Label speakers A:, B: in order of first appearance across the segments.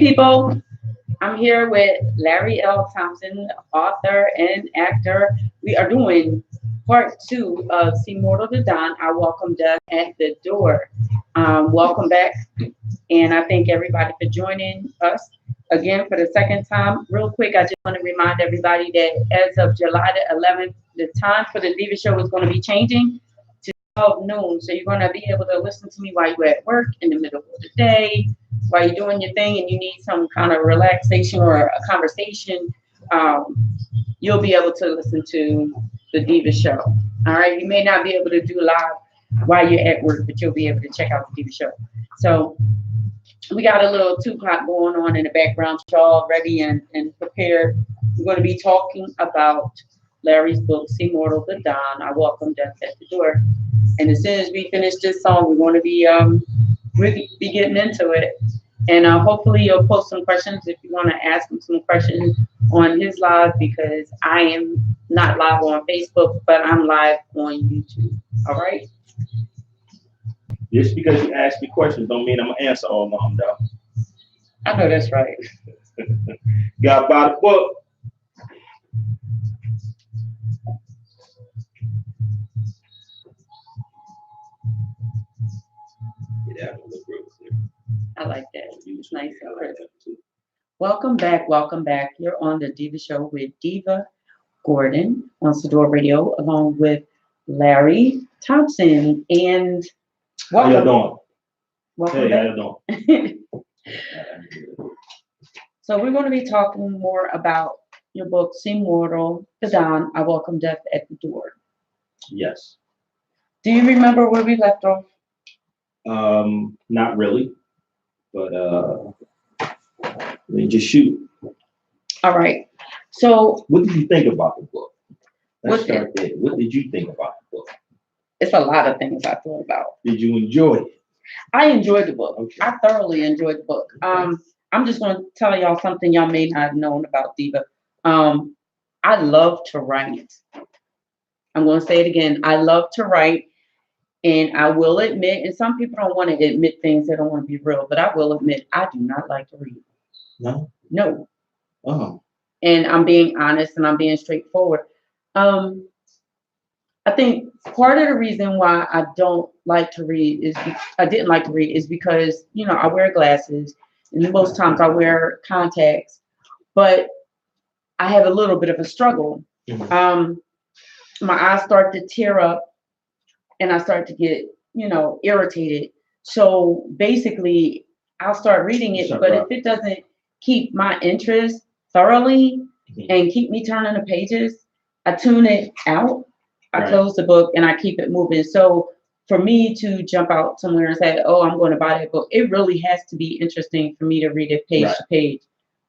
A: People, I'm here with Larry L. Thompson, author and actor. We are doing part two of See Mortal to Don. I welcome Death at the door. Welcome back, and I thank everybody for joining us again for the second time. Real quick, I just want to remind everybody that as of July the 11th, the time for the Deeva Show is going to be changing to 12 noon. So you're going to be able to listen to me while you're at work, in the middle of the day, while you're doing your thing and you need some kind of relaxation or a conversation. Um, you'll be able to listen to the Deeva Show. All right. You may not be able to do live while you're at work, but you'll be able to check out the Deeva Show. So we got a little Tupac going on in the background. Y'all ready and prepared. We're going to be talking about Larry's book, See Mortal to Don. I welcome Death at the door. And as soon as we finish this song, we're going to be really be getting into it. And hopefully you'll post some questions if you want to ask him some questions on his live, because I am not live on Facebook, but I'm live on YouTube. All right.
B: Just because you ask me questions don't mean I'm gonna answer all of them, though.
A: I know that's right.
B: Got to buy the book. Yeah, look real clear.
A: I like that. It's nice and crisp. Welcome back. Welcome back. You're on the Deeva Show with Deeva Gordon on Sador Radio, along with Larry Thompson. And
B: How y'all
A: welcome.
B: doing?
A: Welcome
B: Hey,
A: back.
B: how y'all doing?
A: So we're going to be talking more about your book, See Mortal to Don. I welcome death at the door.
B: Yes.
A: Do you remember where we left off?
B: Not really, but just shoot.
A: All right. So
B: What did you think about the book? Let's
A: What-
B: start there. What did you think about the book?
A: it's a lot of things I thought about.
B: Did you enjoy it?
A: I enjoyed the book.
B: Okay.
A: I thoroughly enjoyed the book. I'm just going to tell y'all something y'all may not have known about Deeva. I love to write. I'm going to say it again. I love to write, and I will admit, and some people don't want to admit things, they don't want to be real, but I will admit I do not like to read.
B: No.
A: No.
B: Oh.
A: And I'm being honest and I'm being straightforward. I think part of the reason why I don't like to read is I didn't like to read is because, you know, I wear glasses and most times I wear contacts, but I have a little bit of a struggle.
B: Mhm.
A: My eyes start to tear up and I start to get, you know, irritated. So basically I'll start reading it, but if it doesn't keep my interest thoroughly and keep me turning the pages, I tune it out. I close the book and I keep it moving. So for me to jump out somewhere and say, oh, I'm going to buy that book, it really has to be interesting for me to read it page to page.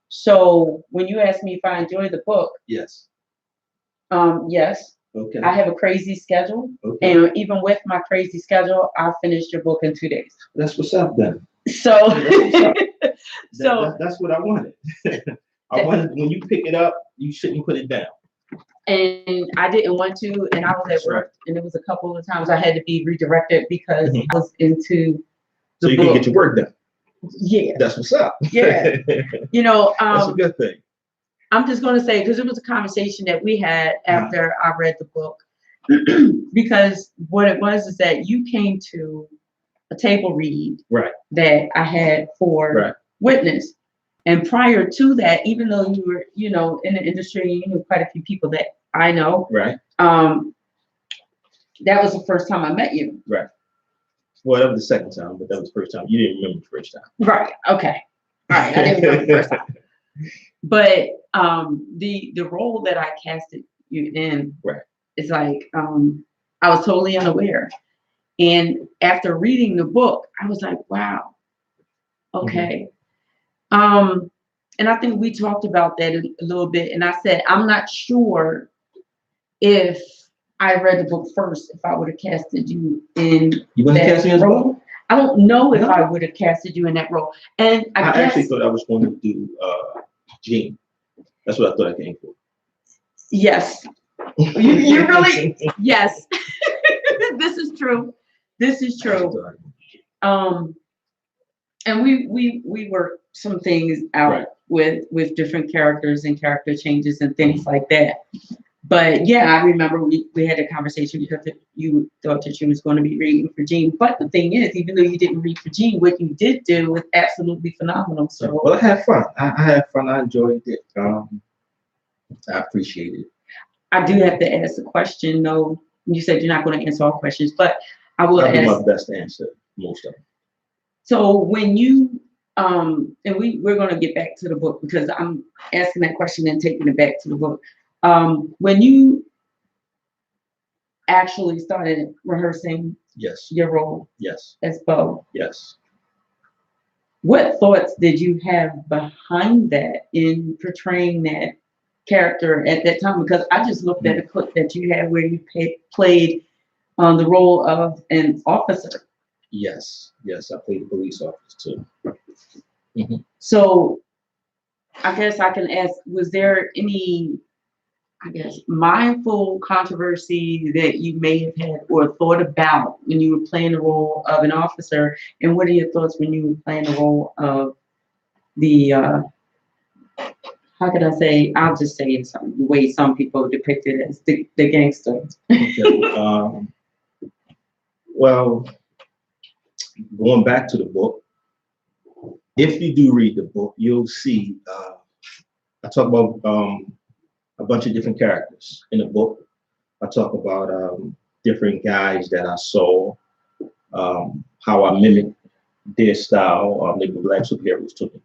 A: So when you ask me if I enjoy the book,
B: Yes.
A: yes.
B: Okay.
A: I have a crazy schedule.
B: Okay.
A: And even with my crazy schedule, I finished your book in 2 days.
B: That's what's up then.
A: So,
B: That's what I wanted. I wanted when you pick it up, you shouldn't put it down.
A: and I didn't want to, and I was at work, and there was a couple of times I had to be redirected because I was into
B: So
A: the
B: you
A: book.
B: can get your work done.
A: Yeah,
B: That's what's up.
A: yeah. You know,
B: That's a good thing.
A: I'm just going to say, because it was a conversation that we had after I read the book, because what it was is that you came to a table read that I had for Witness. And prior to that, even though you were, you know, in the industry, you knew quite a few people that I know.
B: Right.
A: That was the first time I met you.
B: Right. Well, that was the second time, but that was the first time. You didn't remember the first time.
A: Right. Okay. All right. I didn't remember the first time. But the role that I casted you in is like I was totally unaware. And after reading the book, I was like, wow. Okay. And I think we talked about that a little bit. And I said, I'm not sure if I read the book first, if I would have casted you in that role. I don't know if I would have casted you in that role. And I guess,
B: actually thought I was going to do Jean. That's what I thought I came for.
A: Yes. You really, yes. This is true. This is true. And we work some things out
B: Right.
A: with different characters and character changes and things like that. But yeah, I remember we had a conversation because you thought that you was going to be reading for Gene. But the thing is, even though you didn't read for Gene, what you did do was absolutely phenomenal. So
B: Well, I had fun. I had fun. I enjoyed it. I appreciate it.
A: I do have to ask a question though. You said you're not going to answer all questions, but I will
B: I'll do
A: ask.
B: my best to answer most of them.
A: So when you and we're going to get back to the book because I'm asking that question and taking it back to the book. When you actually started rehearsing
B: Yes.
A: your role
B: Yes.
A: as Bo,
B: Yes.
A: what thoughts did you have behind that in portraying that character at that time? Because I just looked at a clip that you had where you played the role of an officer.
B: Yes. Yes. I played a police officer too. Hmm.
A: So I guess I can ask, was there any, I guess, mindful controversy that you may have had or thought about when you were playing the role of an officer? And what are your thoughts when you were playing the role of the, how can I say, I'll just say it some the way some people depict it as the gangster.
B: Okay. Well, going back to the book, if you do read the book, you'll see I talk about a bunch of different characters in the book. I talk about different guys that I saw, how I mimicked their style. They were black superheroes to me.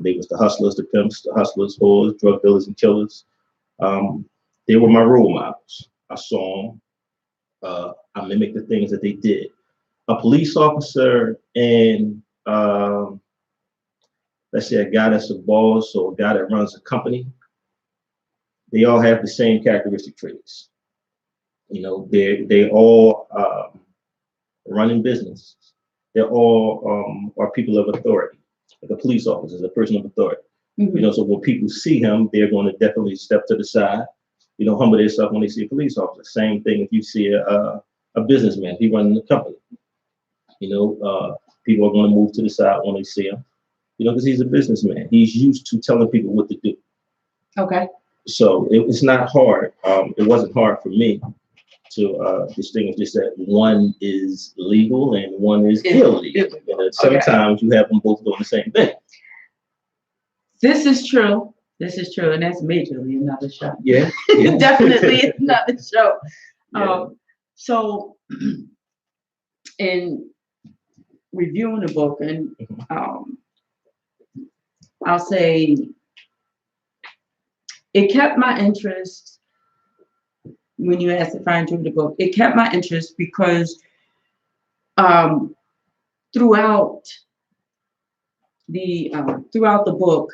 B: They was the hustlers, the pimps, the hustlers, whores, drug dealers, and killers. They were my role models. I saw them. I mimicked the things that they did. A police officer and let's say a guy that's a boss or a guy that runs a company, they all have the same characteristic traits. You know, they all running business. They're all are people of authority. Like a police officer is a person of authority.
A: Mhm.
B: You know, so when people see him, they're going to definitely step to the side. You know, humble themselves when they see a police officer. Same thing if you see a businessman, he running the company. You know, people are going to move to the side when they see him. You know, because he's a businessman. He's used to telling people what to do.
A: Okay.
B: So it's not hard. It wasn't hard for me to distinguish just that one is legal and one is illegal. And sometimes you have them both doing the same thing.
A: This is true. This is true. And that's majorly another show.
B: Yeah.
A: Definitely another show.
B: Yeah.
A: So in reviewing the book, and I'll say it kept my interest when you asked if I enjoyed the book. It kept my interest because throughout the book,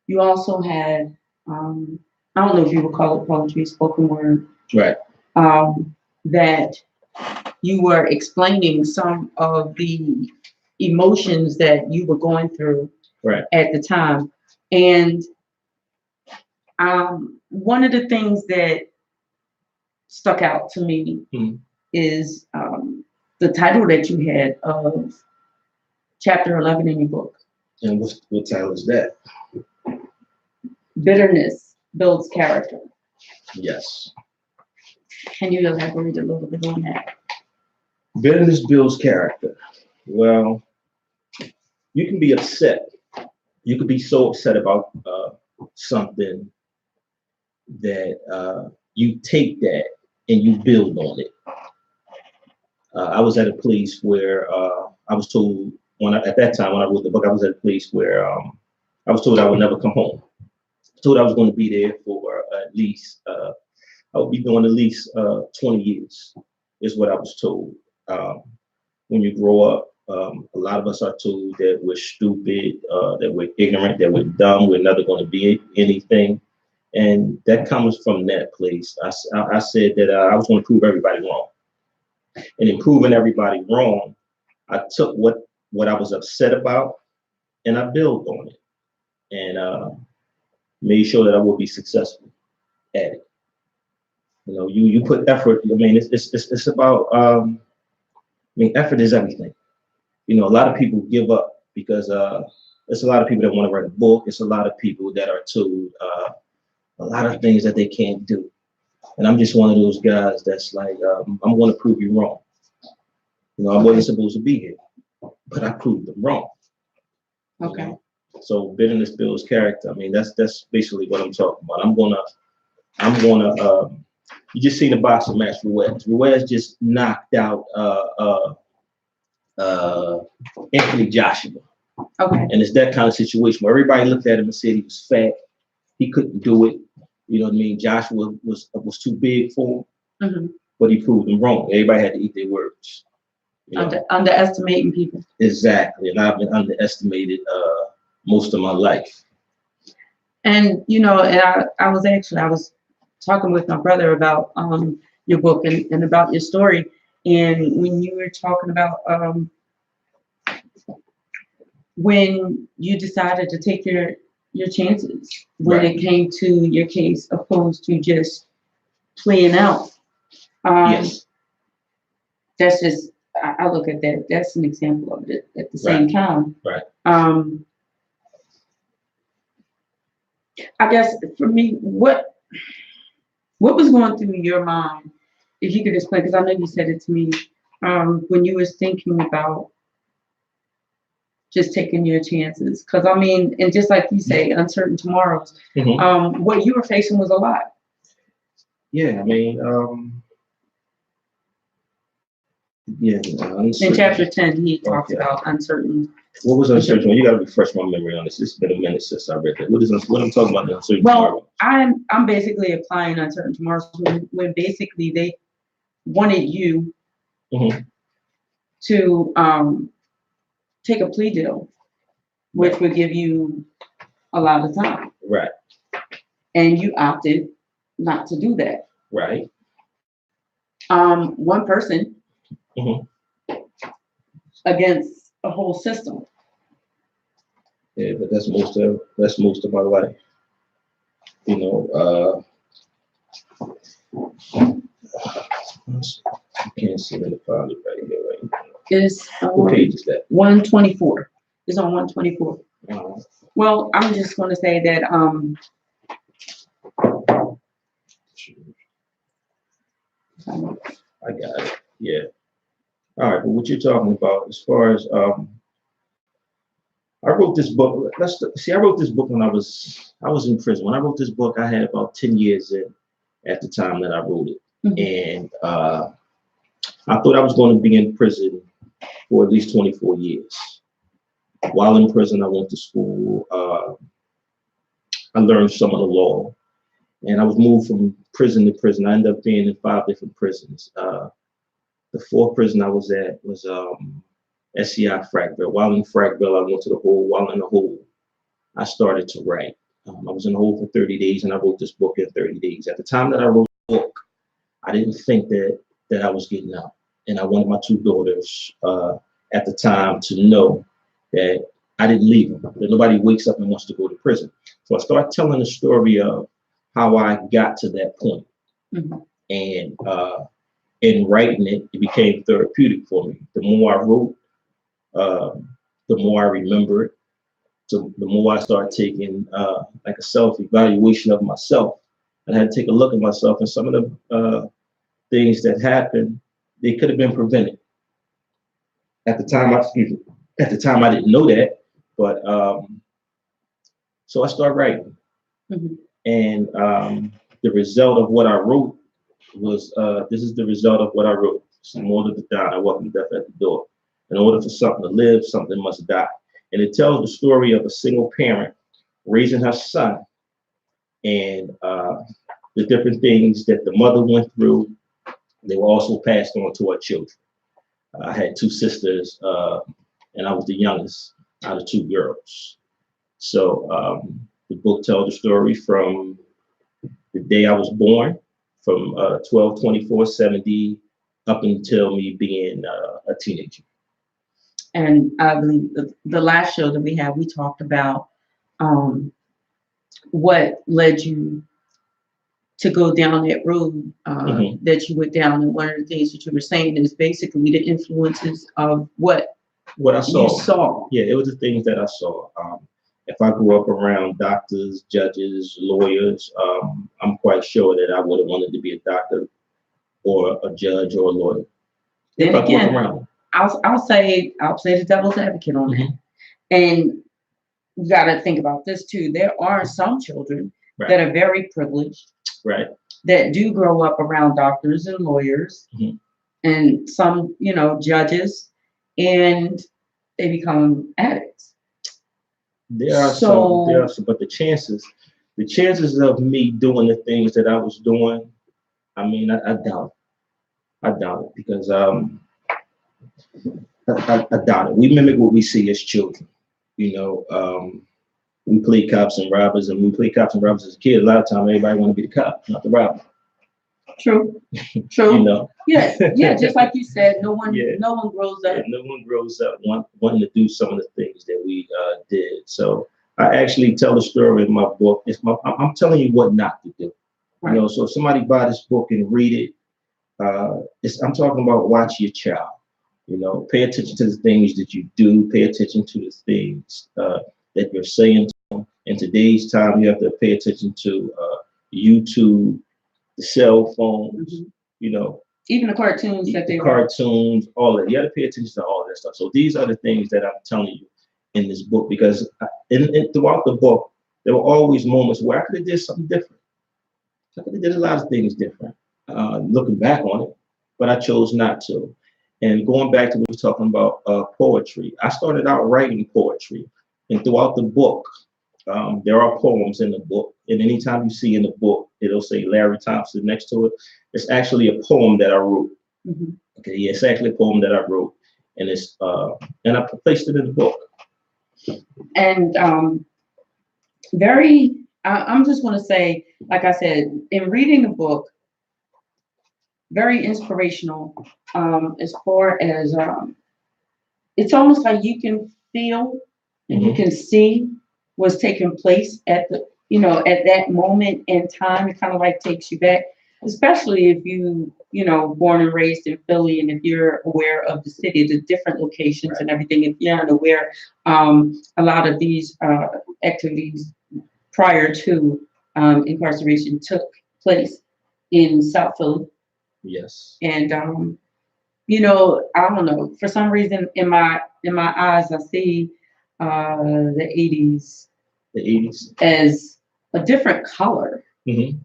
A: you also had I don't know if you would call it poetry, spoken word,
B: Right.
A: that you were explaining some of the emotions that you were going through
B: Right.
A: at the time. And one of the things that stuck out to me is the title that you had of chapter 11 in your book.
B: And what title is that?
A: Bitterness builds character.
B: Yes.
A: Can you elaborate a little bit on that?
B: Bitterness builds character. Well, you can be upset. You could be so upset about something that you take that and you build on it. I was at a place where I was told at that time when I wrote the book, I was at a place where I was told I would never come home. Told I was going to be there for at least I would be doing at least 20 years is what I was told. When you grow up, a lot of us are told that we're stupid, that we're ignorant, that we're dumb, we're never going to be anything. And that comes from that place. I said that I was going to prove everybody wrong. And in proving everybody wrong, I took what I was upset about and I built on it and made sure that I would be successful at it. You know, you put effort. I mean, it's about. I mean, effort is everything. You know, a lot of people give up because It's a lot of people that want to write a book. It's a lot of people that are told a lot of things that they can't do. And I'm just one of those guys that's like, I'm going to prove you wrong. You know, I wasn't supposed to be here, but I proved them wrong.
A: Okay.
B: You know? So bitterness builds character. I mean, that's basically what I'm talking about. I'm gonna. You just seen the boxing match Ruiz. Ruiz just knocked out Anthony Joshua.
A: Okay.
B: And it's that kind of situation where everybody looked at him and said he was fat. He couldn't do it. You know what I mean? Joshua was too big for him, but he proved him wrong. Everybody had to eat their words. You know?
A: Underestimating people.
B: Exactly. And I've been underestimated most of my life.
A: And you know, and I was talking with my brother about your book and about your story. And when you were talking about when you decided to take your chances when
B: Right.
A: it came to your case, opposed to just playing out.
B: Yes.
A: That's just I look at that. That's an example of it. At the same time,
B: Right.
A: I guess for me, what was going through your mind, if you could explain, because I know you said it to me, when you was thinking about just taking your chances. Because I mean, and just like you say, uncertain tomorrows. What you were facing was a lot.
B: Yeah, I mean, yeah.
A: In chapter 10, he talks about uncertain.
B: What was uncertain? You got to refresh my memory on this. It's been a minute since I read that. What I'm talking about? Uncertain tomorrows.
A: I'm basically applying uncertain tomorrows when basically they wanted you to take a plea deal, which would give you a lot of time.
B: Right.
A: And you opted not to do that.
B: Right.
A: One person against a whole system.
B: Yeah, but that's most of my life. You know, I can't see the file right here right now.
A: It's
B: what page is that?
A: 124. It's on 124.
B: Uh-huh.
A: Well, I'm just going to say that
B: I got it. Yeah. All right. But what you're talking about, as far as I wrote this book. I wrote this book when I was in prison. When I wrote this book, I had about 10 years in at the time that I wrote it, and I thought I was going to be in prison for at least 24 years. While in prison, I went to school. I learned some of the law, and I was moved from prison to prison. I ended up being in 5 different prisons. The 4th prison I was at was SCI Frackville. While in Frackville, I went to the hole. While in the hole, I started to write. I was in the hole for 30 days, and I wrote this book in 30 days. At the time that I wrote the book, I didn't think that I was getting out. And I wanted my 2 daughters at the time to know that I didn't leave them, that nobody wakes up and wants to go to prison. So I started telling the story of how I got to that point. And in writing it, it became therapeutic for me. The more I wrote, the more I remembered. So the more I started taking like a self-evaluation of myself, and I had to take a look at myself, and some of the things that happened, they could have been prevented. At the time, I didn't know that, but so I started writing, and the result of what I wrote was this is the result of what I wrote. Some more to the down, I welcome death at the door. In order for something to live, something must die. And it tells the story of a single parent raising her son, and the different things that the mother went through. They were also passed on to her children. I had 2 sisters, and I was the youngest out of 2 girls. So the book tells the story from the day I was born, from 12/24/70 up until me being a teenager.
A: And I believe the last show that we had, we talked about what led you to go down that road that you went down. And one of the things that you were saying is basically the influences of what
B: What I
A: You
B: saw.
A: saw.
B: Yeah, it was the things that I saw. If I grew up around doctors, judges, lawyers, I'm quite sure that I would have wanted to be a doctor or a judge or a lawyer. If
A: Then
B: I grew up
A: again,
B: around them.
A: I'll play the devil's advocate on that. And you got to think about this too. There are some children
B: Right.
A: that are very privileged,
B: Right.
A: that do grow up around doctors and lawyers,
B: Mhm.
A: and some, judges, and they become addicts. So,
B: But the chances of me doing the things that I was doing, I mean, I doubt it. I doubt it because I doubt it. We mimic what we see as children. You know, we play cops and robbers, and we play cops and robbers as a kid. A lot of time, everybody want to be the cop, not the robber.
A: true.
B: You know.
A: Yeah. Just like you said, no one grows up.
B: Yeah, no one grows up wanting to do some of the things that we did. So I actually tell a story in my book. I'm telling you what not to do.
A: Right.
B: You know, so if somebody buy this book and read it, I'm talking about watch your child. You know, pay attention to the things that you do. Pay attention to the things that you're saying to them. In today's time, you have to pay attention to YouTube, the cell phones.
A: Mm-hmm.
B: You know,
A: even the cartoons that they
B: cartoons, all that. You got to pay attention to all of that stuff. So these are the things that I'm telling you in this book, because throughout the book, there were always moments where I could have did something different. I could have did a lot of things different, looking back on it, but I chose not to. And going back to what we were talking about, poetry, I started out writing poetry, and throughout the book, there are poems in the book. And anytime you see in the book, it'll say Larry Thompson next to it. It's actually a poem that I wrote.
A: Mm-hmm.
B: Okay, yeah, it's actually a poem that I wrote, and and I placed it in the book.
A: And I'm just going to say, like I said, in reading the book, very inspirational, as far as it's almost like you can feel and you can see what's taking place at at that moment in time. It kind of like takes you back, especially if born and raised in Philly, and if you're aware of the city, the different locations and everything. If you're unaware, a lot of these activities prior to incarceration took place in South Philly.
B: Yes.
A: And I don't know. For some reason, in my eyes, I see the 80s.
B: The 80s
A: as a different color.
B: Mm-hmm.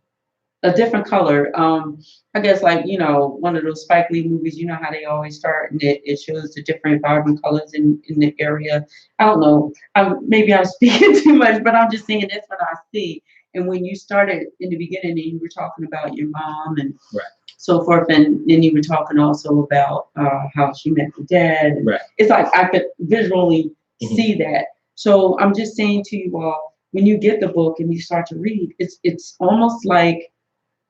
A: A different color. I guess like one of those Spike Lee movies. You know how they always start, and it shows the different vibrant colors in the area. I don't know. Maybe I'm speaking too much, but I'm just saying that's what I see. And when you started in the beginning, and you were talking about your mom and
B: right.
A: so forth, and then you were talking also about how she met your dad. And
B: right.
A: It's like I could visually see that. So I'm just saying to you all, when you get the book and you start to read, it's almost like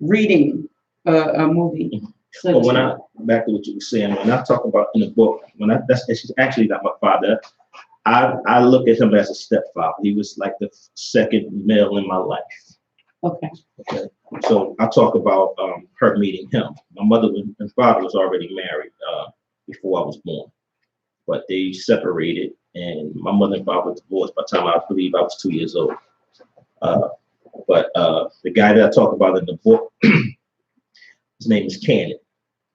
A: reading a movie.
B: So well, back to what you were saying, when I talk about in the book, that's actually not my father. I look at him as a stepfather. He was like the second male in my life.
A: Okay.
B: So I talk about her meeting him. My mother and father was already married before I was born, but they separated, and my mother and father divorced by the time I believe I was 2 years old. But the guy that I talk about in the book, his name is Cannon,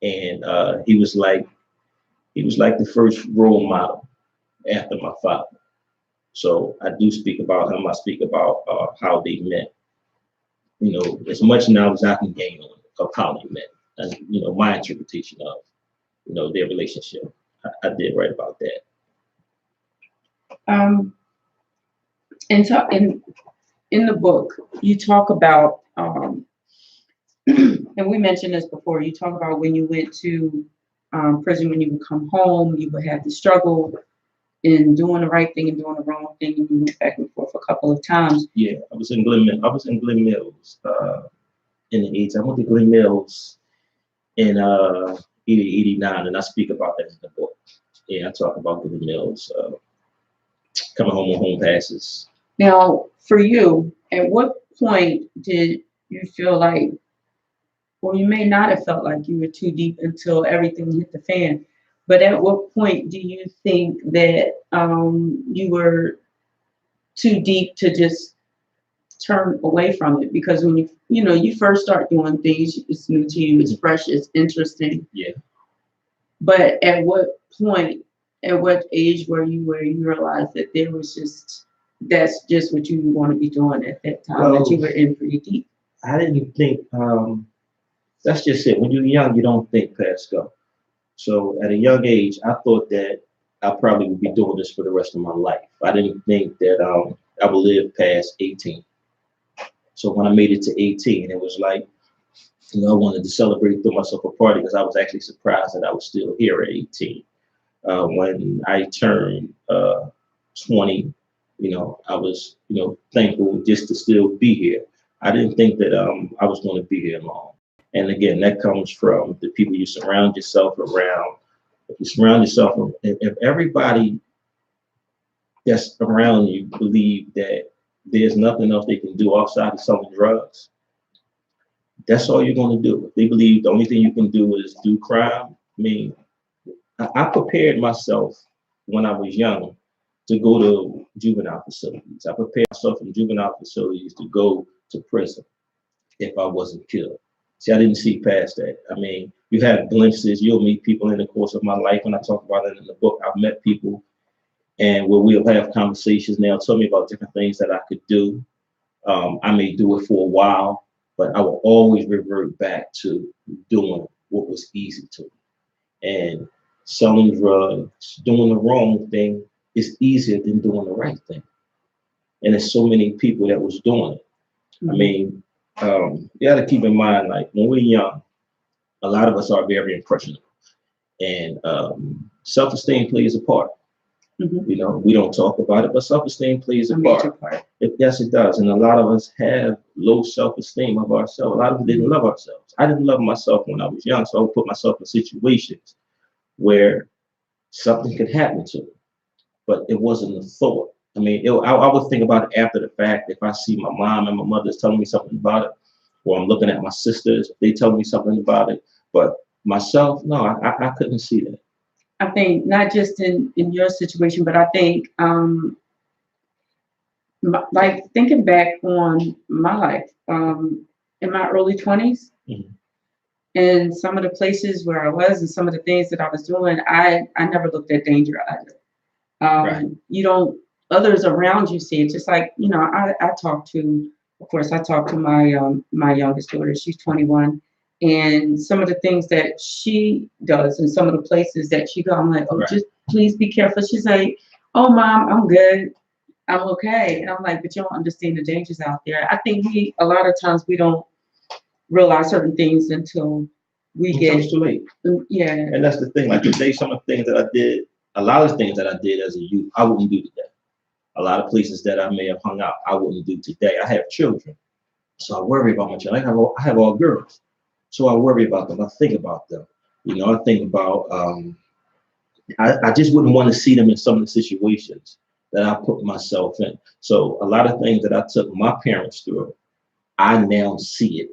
B: and he was like the first role model after my father. So I do speak about him. I speak about how they met. As much knowledge I can gain of how they met, and my interpretation of their relationship. I did write about that.
A: And so in the book, you talk about, and we mentioned this before, you talk about when you went to prison, when you would come home, you would have the struggle in doing the right thing and doing the wrong thing, and you went back and forth a couple of times.
B: Yeah, I was in Glen Mills in the 80s. I went to Glen Mills in 89, and I speak about that in the book. Yeah, I talk about Glen Mills, coming home on home passes.
A: Now, for you, at what point did you feel like, or you may not have felt like you were too deep until everything hit the fan? But at what point do you think that you were too deep to just turn away from it? Because when you first start doing things, it's new to you, it's fresh, it's interesting.
B: Yeah.
A: But at what point, at what age were you where you realized that there was just that's just what you want to be doing at that time, that you
B: Well,
A: were in pretty deep?
B: I didn't think, that's just it. When you're young, you don't think past go. So at a young age, I thought that I probably would be doing this for the rest of my life. I didn't think that I would live past 18. So when I made it to 18, it was like, I wanted to celebrate, throw myself a party because I was actually surprised that I was still here at 18. When I turned 20, I was, thankful just to still be here. I didn't think that I was going to be here long. And again, that comes from the people you surround yourself around. If you surround yourself, if everybody that's around you believe that there's nothing else they can do outside of selling drugs, that's all you're going to do. If they believe the only thing you can do is do crime, I mean, I prepared myself when I was young to go to juvenile facilities. I prepared myself from juvenile facilities to go to prison if I wasn't killed. See, I didn't see past that. I mean, you have glimpses. You'll meet people in the course of my life. When I talk about it in the book, I've met people and where we'll have conversations. They'll tell me about different things that I could do. I may do it for a while, but I will always revert back to doing what was easy to me. And selling drugs, doing the wrong thing is easier than doing the right thing. And there's so many people that was doing it. I mean, you got to keep in mind, like when we're young, a lot of us are very impressionable, and self-esteem plays a part. We don't talk about it, but self-esteem plays a part. Yes, it does. And a lot of us have low self-esteem of ourselves. A lot of us didn't love ourselves. I didn't love myself when I was young, so I would put myself in situations where something could happen to me, but it wasn't a thought. I mean, I would think about it after the fact. If I see my mom and my mother's telling me something about it, or I'm looking at my sisters, they tell me something about it. But myself, no, I couldn't see that.
A: I think not just in your situation, but I think like thinking back on my life in my early 20s, and some of the places where I was and some of the things that I was doing, I never looked at danger either.
B: Right.
A: You don't, others around you see it. Just like, I talk to, of course, I talk to my youngest daughter. She's 21. And some of the things that she does and some of the places that she go, I'm like, oh,
B: Right.
A: just please be careful. She's like, oh, Mom, I'm good. I'm okay. And I'm like, but you don't understand the dangers out there. I think a lot of times we don't realize certain things until we
B: It's too late.
A: yeah.
B: And that's the thing. Like today, some of the things that I did, a lot of things that I did as a youth, I wouldn't do today. A lot of places that I may have hung out, I wouldn't do today. I have children, so I worry about my children. I have all girls, so I worry about them. I think about them. I think about. I just wouldn't want to see them in some of the situations that I put myself in. So a lot of things that I took my parents through, I now see it.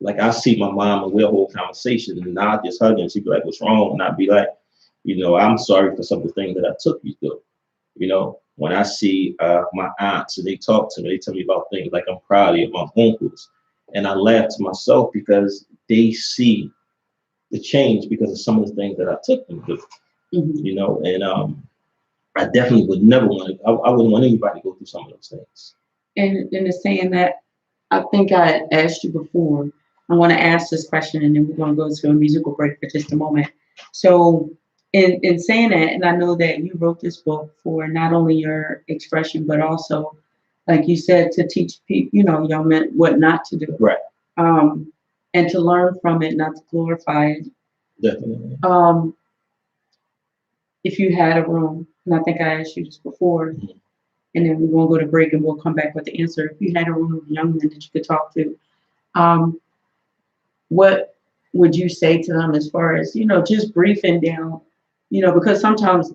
B: Like I see my mom and we'll hold conversation, and I just hug her, and she'd be like, "What's wrong?" And I'd be like, "I'm sorry for some of the things that I took you through." When I see my aunts and they talk to me, they tell me about things like I'm proud of you, my uncles, and I laugh to myself because they see the change because of some of the things that I took them through. And I definitely would never want to. I wouldn't want anybody to go through some of those things.
A: And in the saying that, I think I asked you before. I want to ask this question, and then we're going to go to a musical break for just a moment. So, in saying that, and I know that you wrote this book for not only your expression, but also, like you said, to teach people, young men, what not to do.
B: Right.
A: And to learn from it, not to glorify it.
B: Definitely.
A: If you had a room, and I think I asked you this before, and then we're going to go to break and we'll come back with the answer. If you had a room of young men that you could talk to, what would you say to them as far as, just briefing down, because sometimes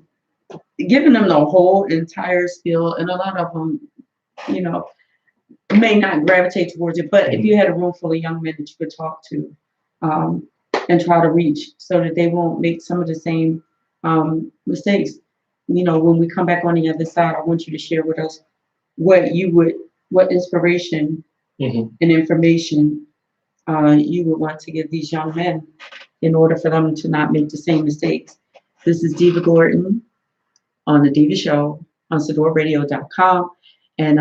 A: giving them the whole entire spiel, and a lot of them, may not gravitate towards it, but if you had a room full of young men that you could talk to and try to reach so that they won't make some of the same mistakes. You know, when we come back on the other side, I want you to share with us what you would, what inspiration and information you would want to give these young men in order for them to not make the same mistakes. This is Diva Gordon on the Deeva Show on SadorRadio.com. And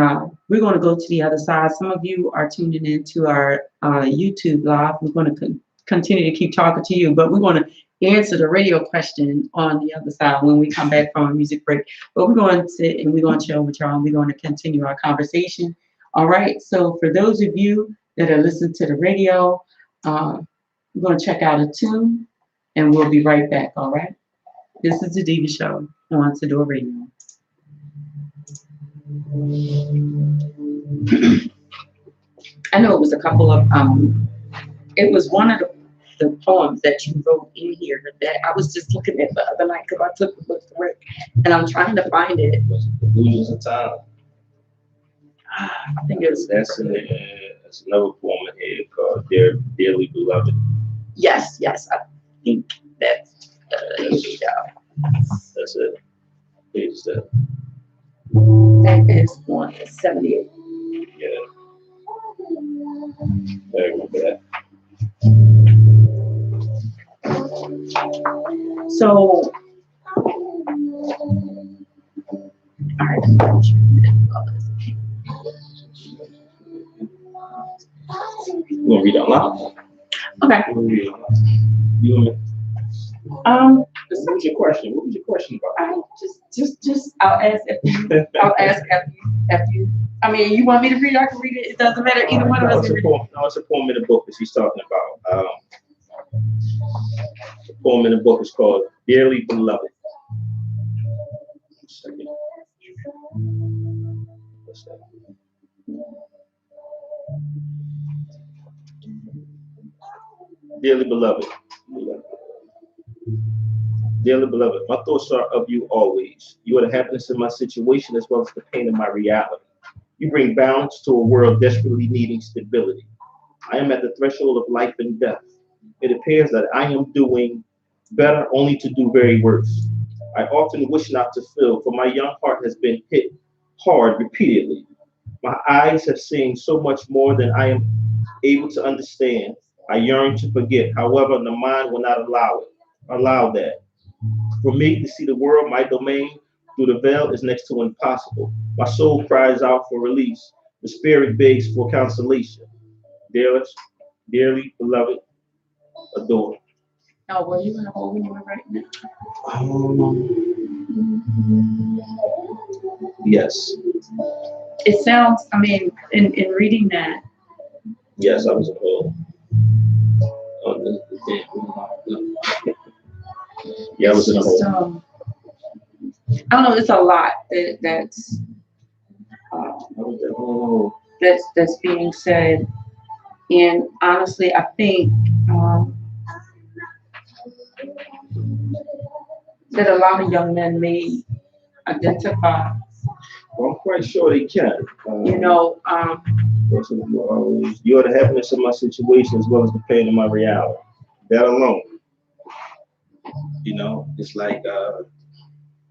A: we're going to go to the other side. Some of you are tuning into our YouTube live. We're going to continue to keep talking to you, but we're going to answer the radio question on the other side when we come back from a music break. But we're going to sit and we're going to chill with y'all, and we're going to continue our conversation. All right. So for those of you that are listening to the radio, we're going to check out a tune, and we'll be right back. All right. This is the Deeva Show on Sador Radio. I know it was a couple of it was one of the poems that you wrote in here that I was just looking at the other night because I took the book to work and I'm trying to find it.
B: Illusions of Time.
A: I think it was
B: That's another poem in here called Dearly Beloved.
A: yes, I think that's
B: That's it. Page that.
A: that is on 78.
B: Yeah. I remember that.
A: So, all right.
B: You want to read out loud?
A: Okay.
B: You want to read out loud? You want me? What was your question? What was your question about?
A: I'll ask after you. I mean, you want me to read it? I can read it. It doesn't matter. Either one of us can read it.
B: It's a poem in the book that she's talking about. The poem in the book is called Dearly Beloved. Second. What's that? Dearly Beloved. Dearly Beloved, my thoughts are of you always. You are the happiness of my situation as well as the pain of my reality. You bring balance to a world desperately needing stability. I am at the threshold of life and death. It appears that I am doing better only to do very worse. I often wish not to feel, for my young heart has been hit hard repeatedly. My eyes have seen so much more than I am able to understand. I yearn to forget, however, the mind will not allow that. For me to see the world, my domain, through the veil is next to impossible. My soul cries out for release. The spirit begs for consolation. Dearly beloved, adored.
A: Oh, were you in the hole when you were writing it?
B: Yes.
A: It sounds, I mean, in reading that,
B: Yes, I was a hole. Yeah, I was in a
A: just,
B: hole.
A: I don't know, it's a lot that's that's being said. And honestly, I think that a lot of young men may identify,
B: Well, I'm quite sure they can.
A: you know,
B: You are the happiness of my situation as well as the pain of my reality. That alone, it's like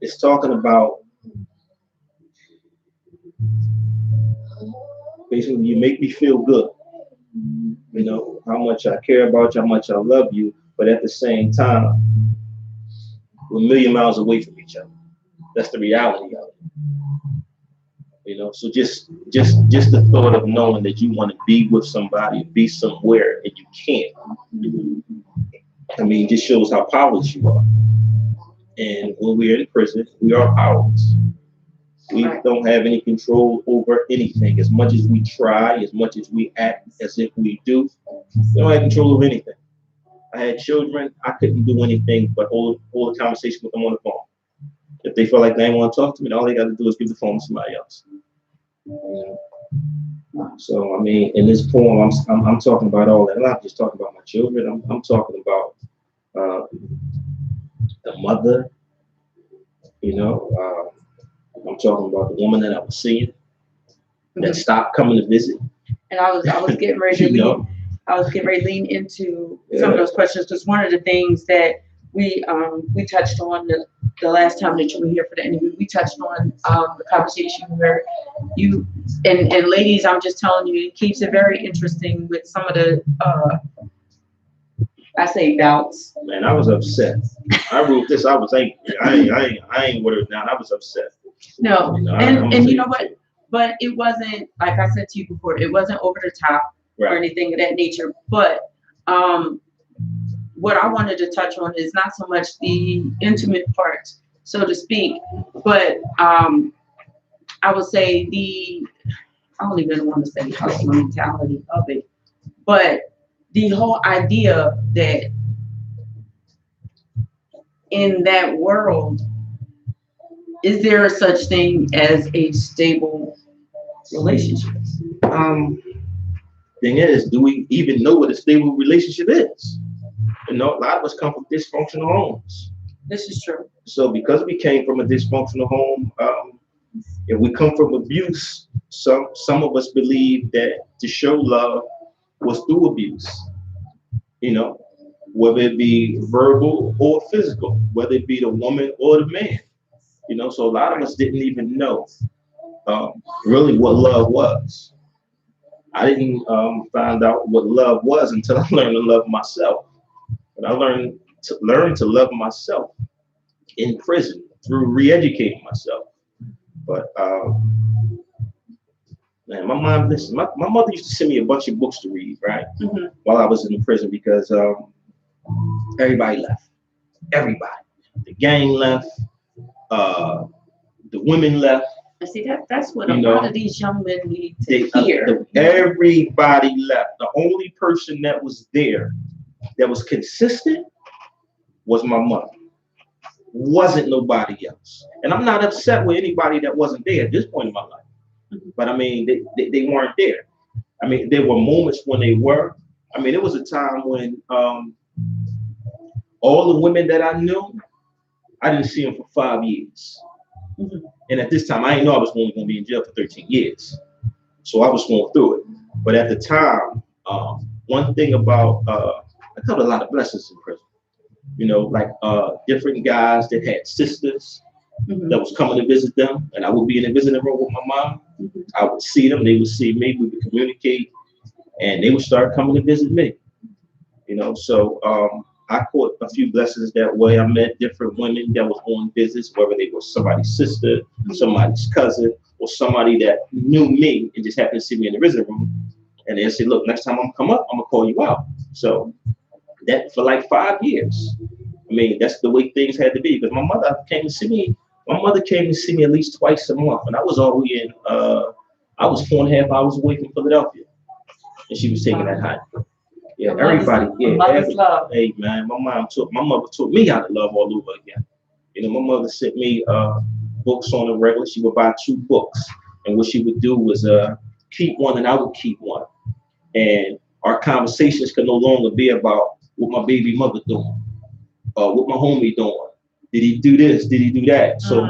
B: it's talking about basically you make me feel good. How much I care about you, how much I love you, but at the same time, we're a million miles away from each other. That's the reality of it. So just the thought of knowing that you want to be with somebody, be somewhere, and you can't. I mean, just shows how powerless you are. And when we're in prison, we are powerless. We don't have any control over anything. As much as we try, as much as we act as if we do, we don't have control over anything. I had children, I couldn't do anything but hold a conversation with them on the phone. If they feel like they don't want to talk to me, all they got to do is give the phone to somebody else. So, I mean, in this poem, I'm talking about all that. I'm not just talking about my children. I'm talking about the mother, I'm talking about the woman that I was seeing that stopped coming to visit.
A: And I was getting ready to lean into some of those questions, because one of the things that we touched on the last time that you were here for the interview. We touched on the conversation where you and ladies, I'm just telling you, it keeps it very interesting with some of the I say doubts.
B: Man, I was upset. I wrote this. I was angry. I ain't word it down. I was upset.
A: No,
B: You know,
A: and you know what? But it wasn't like I said to you before. It wasn't over the top or
B: Right.
A: anything of that nature. But um, what I wanted to touch on is not so much the intimate parts, so to speak, but I would say I don't even want to say hustler mentality of it, but the whole idea that in that world, is there such thing as a stable relationship?
B: Um, thing is, do we even know what a stable relationship is? You know, a lot of us come from dysfunctional homes.
A: This is true.
B: So because we came from a dysfunctional home, if we come from abuse, some of us believe that to show love was through abuse. You know, whether it be verbal or physical, whether it be the woman or the man. You know, so a lot of us didn't even know really what love was. I didn't find out what love was until I learned to love myself. And I learn to love myself in prison through re-educating myself. But man, my mom, listen, my mother used to send me a bunch of books to read, right, while I was in the prison because everybody left. Everybody, the gang left, the women left.
A: And see that's what
B: You
A: a
B: know,
A: lot of these young men need to hear.
B: Everybody left. The only person that was there that was consistent was my mother. Wasn't nobody else. And I'm not upset with anybody that wasn't there at this point in my life. But I mean, they weren't there. I mean, there were moments when they were. I mean, there was a time when all the women that I knew, I didn't see them for 5 years. And at this time, I didn't know I was only going to be in jail for 13 years. So I was going through it. But at the time, one thing about, I got a lot of blessings in prison. You know, like different guys that had sisters that was coming to visit them. And I would be in the visiting room with my mom. I would see them. They would see me. We would communicate. And they would start coming to visit me. You know, so I caught a few blessings that way. I met different women that was on visits, whether they were somebody's sister, somebody's cousin, or somebody that knew me and just happened to see me in the visiting room. And they said, look, next time I'm come up, I'm gonna call you out. So that for like 5 years. I mean, that's the way things had to be because my mother came to see me. My mother came to see me at least twice a month, and I was all the way in. I was 4.5 hours away from Philadelphia, and she was taking that high. Yeah, everybody. Yeah,
A: love.
B: Hey man, my mother taught me how to love all over again. You know, my mother sent me books on the regular. She would buy 2 books, and what she would do was keep one, and I would keep one. And our conversations could no longer be about what my baby mother doing, what my homie doing. Did he do this? Did he do that? So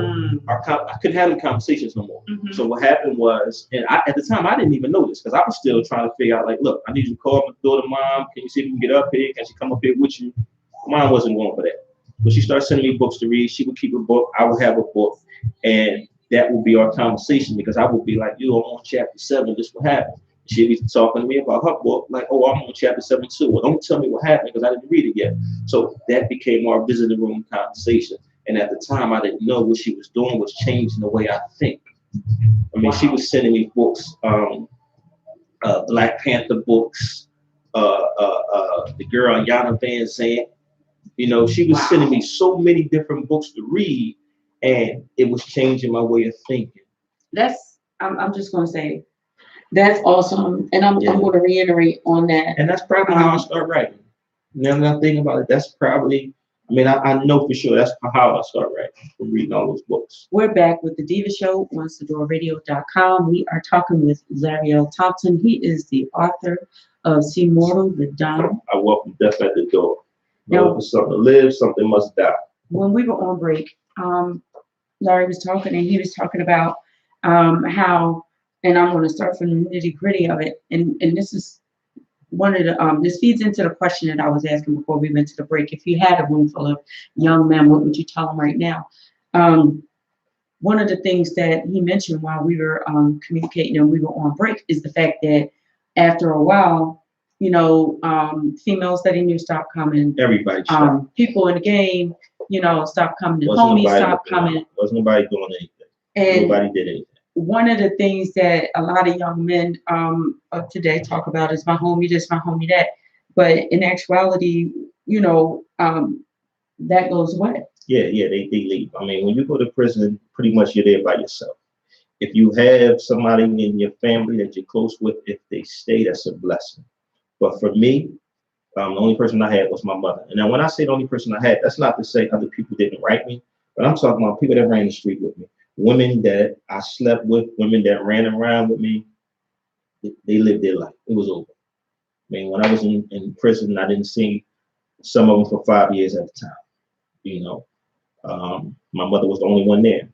B: I couldn't have them conversations no more. So what happened was, and at the time I didn't even know this because I was still trying to figure out like, look, I need you to call my daughter, mom. Can you see if you can get up here? Can she come up here with you? Mom wasn't going for that. But she started sending me books to read. She would keep a book. I would have a book, and that would be our conversation because I would be like, yo, I'm on chapter 7. This will happen. She'd be talking to me about her book, like, oh, I'm on chapter 7 too. Well, don't tell me what happened because I didn't read it yet. So that became our visiting room conversation. And at the time, I didn't know what she was doing was changing the way I think. I mean, she was sending me books, Black Panther books, the girl Yana Van Zant. You know, she was sending me so many different books to read, and it was changing my way of thinking.
A: I'm just going to say, that's awesome. And I'm going to reiterate on that.
B: And that's probably how I start writing. Now that I think about it, that's probably, I mean, I know for sure that's how I start writing, from reading all those books.
A: We're back with the Deeva Show on SadoraRadio.com. We are talking with Zariel Thompson. He is the author of See Mortal, the Don.
B: I welcome death at the door. Now, for something to live, something must die.
A: When we were on break, Larry was talking, and he was talking about how, and I'm going to start from the nitty gritty of it, and this is one of the this feeds into the question that I was asking before we went to the break. If you had a room full of young men, what would you tell them right now? Um, One of the things that he mentioned while we were communicating and we were on break is the fact that after a while, females that he knew stopped coming.
B: Everybody stopped.
A: People in the game, stopped coming. The
B: Wasn't
A: homies
B: nobody
A: stopped
B: looking out.
A: coming.
B: Wasn't nobody doing anything.
A: And
B: Nobody did anything.
A: one of the things that a lot of young men of today talk about is my homie this, my homie that. But in actuality, that goes away.
B: Yeah, they leave. I mean, when you go to prison, pretty much you're there by yourself. If you have somebody in your family that you're close with, if they stay, that's a blessing. But for me, the only person I had was my mother. And now when I say the only person I had, that's not to say other people didn't write me, but I'm talking about people that ran the street with me. Women that I slept with, women that ran around with me, they lived their life. It was over. I mean, when I was in prison, I didn't see some of them for 5 years at a time. My mother was the only one there.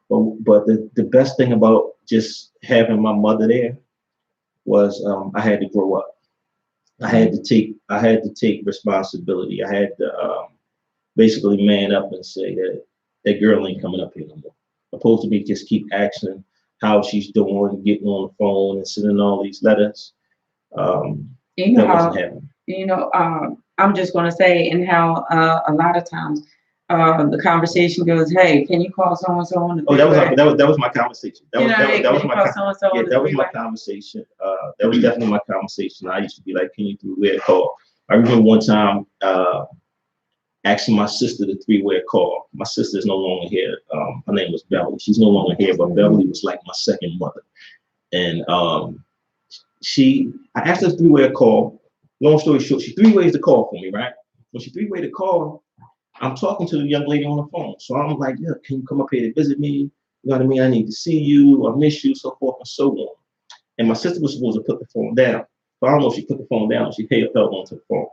B: But the best thing about just having my mother there was I had to grow up. I had to take responsibility. I had to basically man up and say that girl ain't coming up here no more. Opposed to me just keep asking how she's doing, getting on the phone and sending all these letters. That wasn't happening.
A: I'm just going to say, and how a lot of times the conversation goes, "Hey, can you call so and so on the?"
B: Oh, that was my conversation. That was my conversation. That was definitely my conversation. I used to be like, "Can you three-way call?" I remember one time asking my sister to three-way call. My sister is no longer here. Her name was Beverly. She's no longer here, but Beverly was like my second mother. And I asked her to three-way call. Long story short, she three-ways the call for me, right? When she three-way the call, I'm talking to the young lady on the phone. So I'm like, yeah, can you come up here to visit me? You know what I mean? I need to see you. I miss you, so forth and so on. And my sister was supposed to put the phone down. So I don't know if she put the phone down. She held onto the phone.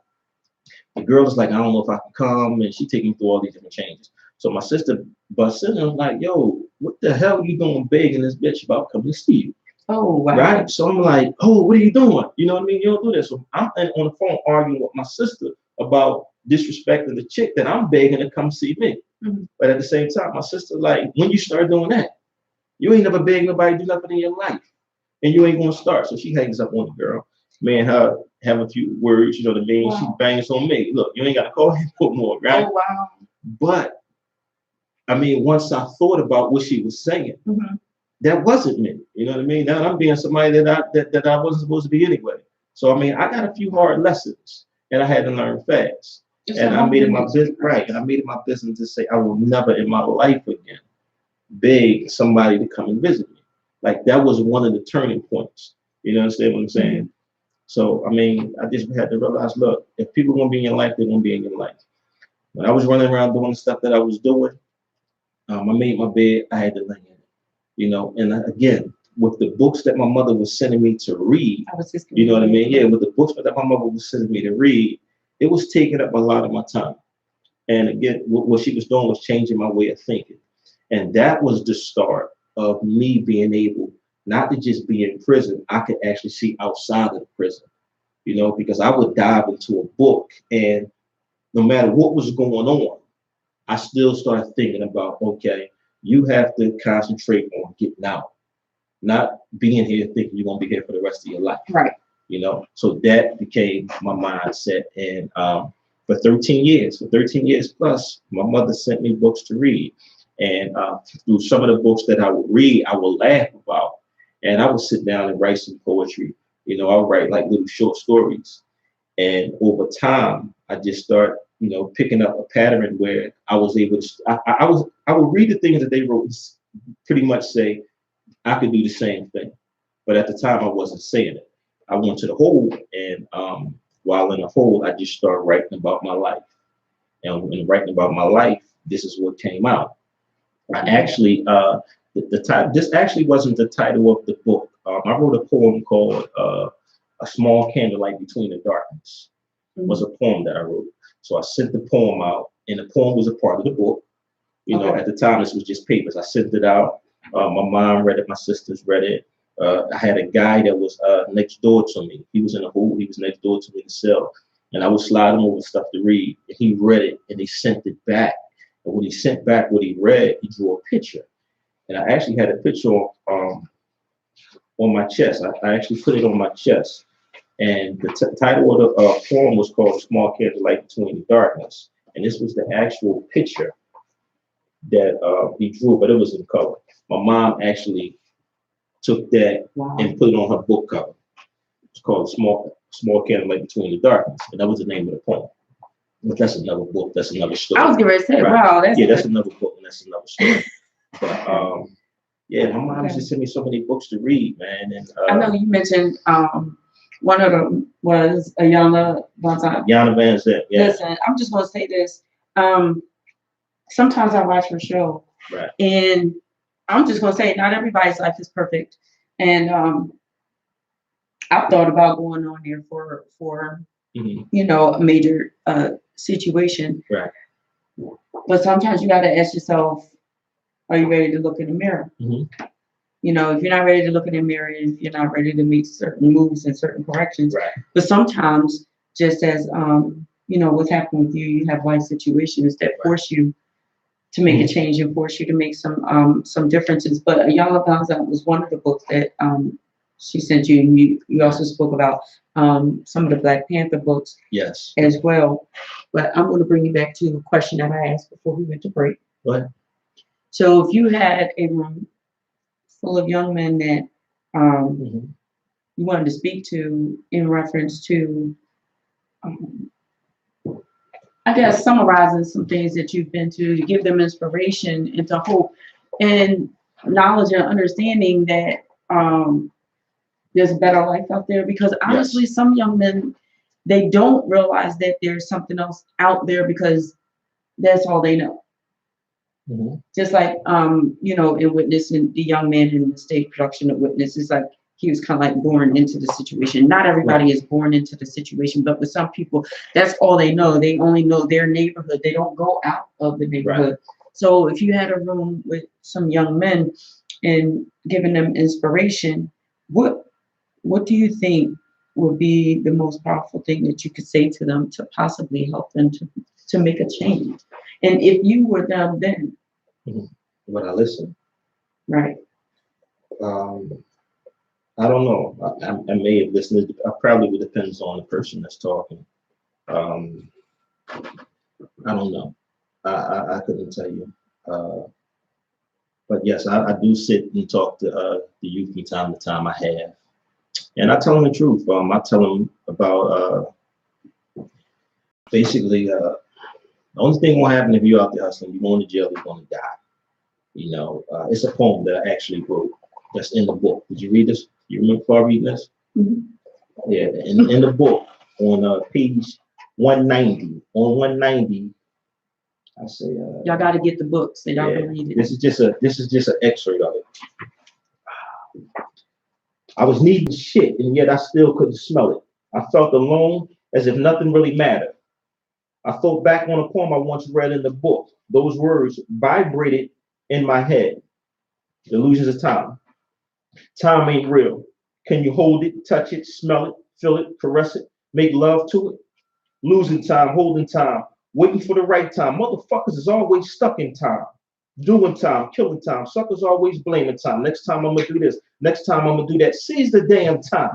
B: The girl was like, I don't know if I can come. And she taking me through all these different changes. So my sister busts in and I'm like, yo, what the hell are you doing begging this bitch about coming to see you?
A: Oh, wow.
B: Right? So I'm like, oh, what are you doing? You know what I mean? You don't do that. So I'm on the phone arguing with my sister about disrespecting the chick that I'm begging to come see me. Mm-hmm. But at the same time, my sister, like, when you start doing that, you ain't never begged nobody to do nothing in your life. And you ain't gonna start. So she hangs up on the girl. Me and her have a few words, you know what I mean? Wow. She bangs on me. Look, you ain't gotta call him no more, right?
A: Oh, wow.
B: But I mean, once I thought about what she was saying, mm-hmm. that wasn't me. You know what I mean? Now I'm being somebody that I wasn't supposed to be anyway. So I mean, I got a few hard lessons and I had to learn fast. And I made it my business, right? And I made it my business to say I will never in my life again beg somebody to come and visit me. Like that was one of the turning points. You understand what I'm saying? Mm-hmm. So I mean, I just had to realize, look, if people want to be in your life, they're gonna be in your life. When I was running around doing the stuff that I was doing, I made my bed. I had to lay in it. And again, with the books that my mother was sending me to read, you know what I mean? Yeah, with the books that my mother was sending me to read, it was taking up a lot of my time. And again, what she was doing was changing my way of thinking. And that was the start of me being able not to just be in prison, I could actually see outside of the prison, because I would dive into a book and no matter what was going on, I still started thinking about, okay, you have to concentrate on getting out, not being here thinking you're going to be here for the rest of your life.
A: Right.
B: So that became my mindset. And for 13 years plus, my mother sent me books to read. And through some of the books that I would read, I would laugh about. And I would sit down and write some poetry. I would write like little short stories. And over time, I just start, picking up a pattern where I was able to, I would read the things that they wrote, pretty much say, I could do the same thing. But at the time, I wasn't saying it. I went to the hole, and while in the hole, I just started writing about my life. And when writing about my life, this is what came out. I actually, this actually wasn't the title of the book. I wrote a poem called A Small Candlelight Between the Darkness. It was a poem that I wrote. So I sent the poem out, and the poem was a part of the book. At the time, this was just papers. I sent it out. My mom read it. My sisters read it. I had a guy that was next door to me. He was in a hole. He was next door to me in the cell, and I would slide him over stuff to read. And he read it, and he sent it back. And when he sent back what he read, he drew a picture. And I actually had a picture on my chest. I actually put it on my chest. And the title of the poem was called "Small Candle Light Between the Darkness." And this was the actual picture that he drew, but it was in color. My mom actually took that and put it on her book cover. It's called Small Candle Light Between the Darkness. And that was the name of the poem. But that's another book. That's another story.
A: I was going to say,
B: right?
A: Wow,
B: that's another book, and that's another story. But yeah, my mom used to send me so many books to read, man. And
A: I know you mentioned one of them was Ayanna Van Zandt.
B: Ayanna Van Zandt. Yeah.
A: Listen, I'm just going to say this. Sometimes I watch her show,
B: right.
A: And I'm just going to say, not everybody's life is perfect. And I've thought about going on there for you know, a major situation.
B: Right.
A: But sometimes you got to ask yourself, are you ready to look in the mirror? You know, if you're not ready to look in the mirror, if you're not ready to make certain moves and certain corrections.
B: Right.
A: But sometimes, just as you know, what's happened with you, you have life situations that force you to make a change and force you to make some differences. But Ayanna Van Zandt was one of the books that she sent you, and you also spoke about some of the Black Panther books as well. But I'm going to bring you back to a question that I asked before we went to break.
B: What?
A: So if you had a room full of young men that you wanted to speak to in reference to, I guess, summarizing some things that you've been to give them inspiration and to hope and knowledge and understanding that there's a better life out there. Because honestly, some young men, they don't realize that there's something else out there because that's all they know. Just like, you know, in Witnessing the young man in the stage production of Witness, it's like he was kind of like born into the situation. Not everybody is born into the situation, but with some people, that's all they know. They only know their neighborhood. They don't go out of the neighborhood. So if you had a room with some young men and giving them inspiration, what do you think would be the most powerful thing that you could say to them to possibly help them to make a change? And if you were them then?
B: When I listen.
A: Right.
B: I don't know. I may have listened. It probably depends on the person that's talking. I don't know. I couldn't tell you. But yes, I do sit and talk to the youth from time to time. I have. And I tell them the truth. I tell them about basically the only thing will happen if you're out there hustling, you're going to jail, you're going to die. You know, it's a poem that I actually wrote that's in the book. Did you read this? You remember reading this? Yeah, in the book on page 190. On 190, I say
A: y'all got to get the book so y'all can read it.
B: This is just an excerpt of it. I was needing shit, and yet I still couldn't smell it. I felt alone, as if nothing really mattered. I thought back on a poem I once read in the book. Those words vibrated in my head. Illusions of time. Time ain't real. Can you hold it, touch it, smell it, feel it, caress it, make love to it? Losing time, holding time, waiting for the right time. Motherfuckers is always stuck in time. Doing time, killing time. Suckers always blaming time. Next time I'm gonna do this. Next time I'm gonna do that. Seize the damn time.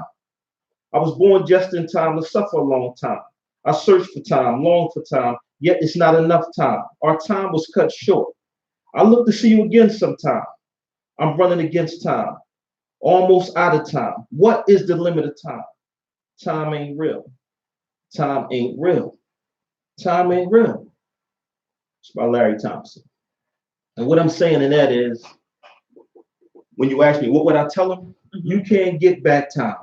B: I was born just in time to suffer a long time. I searched for time, longed for time, yet it's not enough time. Our time was cut short. I look to see you again sometime. I'm running against time. Almost out of time. What is the limit of time? Time ain't real. Time ain't real. Time ain't real. It's by Larry Thompson. And what I'm saying in that is, when you ask me, what would I tell them? You can't get back time.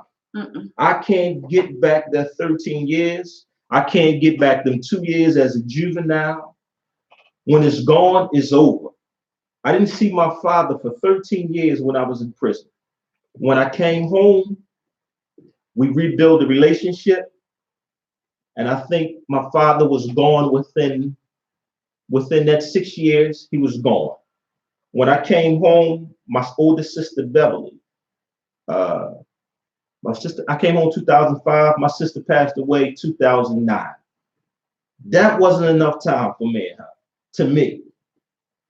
B: I can't get back that 13 years. I can't get back them 2 years as a juvenile. When it's gone, it's over. I didn't see my father for 13 years when I was in prison. When I came home, we rebuilt the relationship. And I think my father was gone within that 6 years, he was gone. When I came home, my older sister, Beverly, Uh, my sister, I came home 2005. My sister passed away 2009. That wasn't enough time for me and her, to me,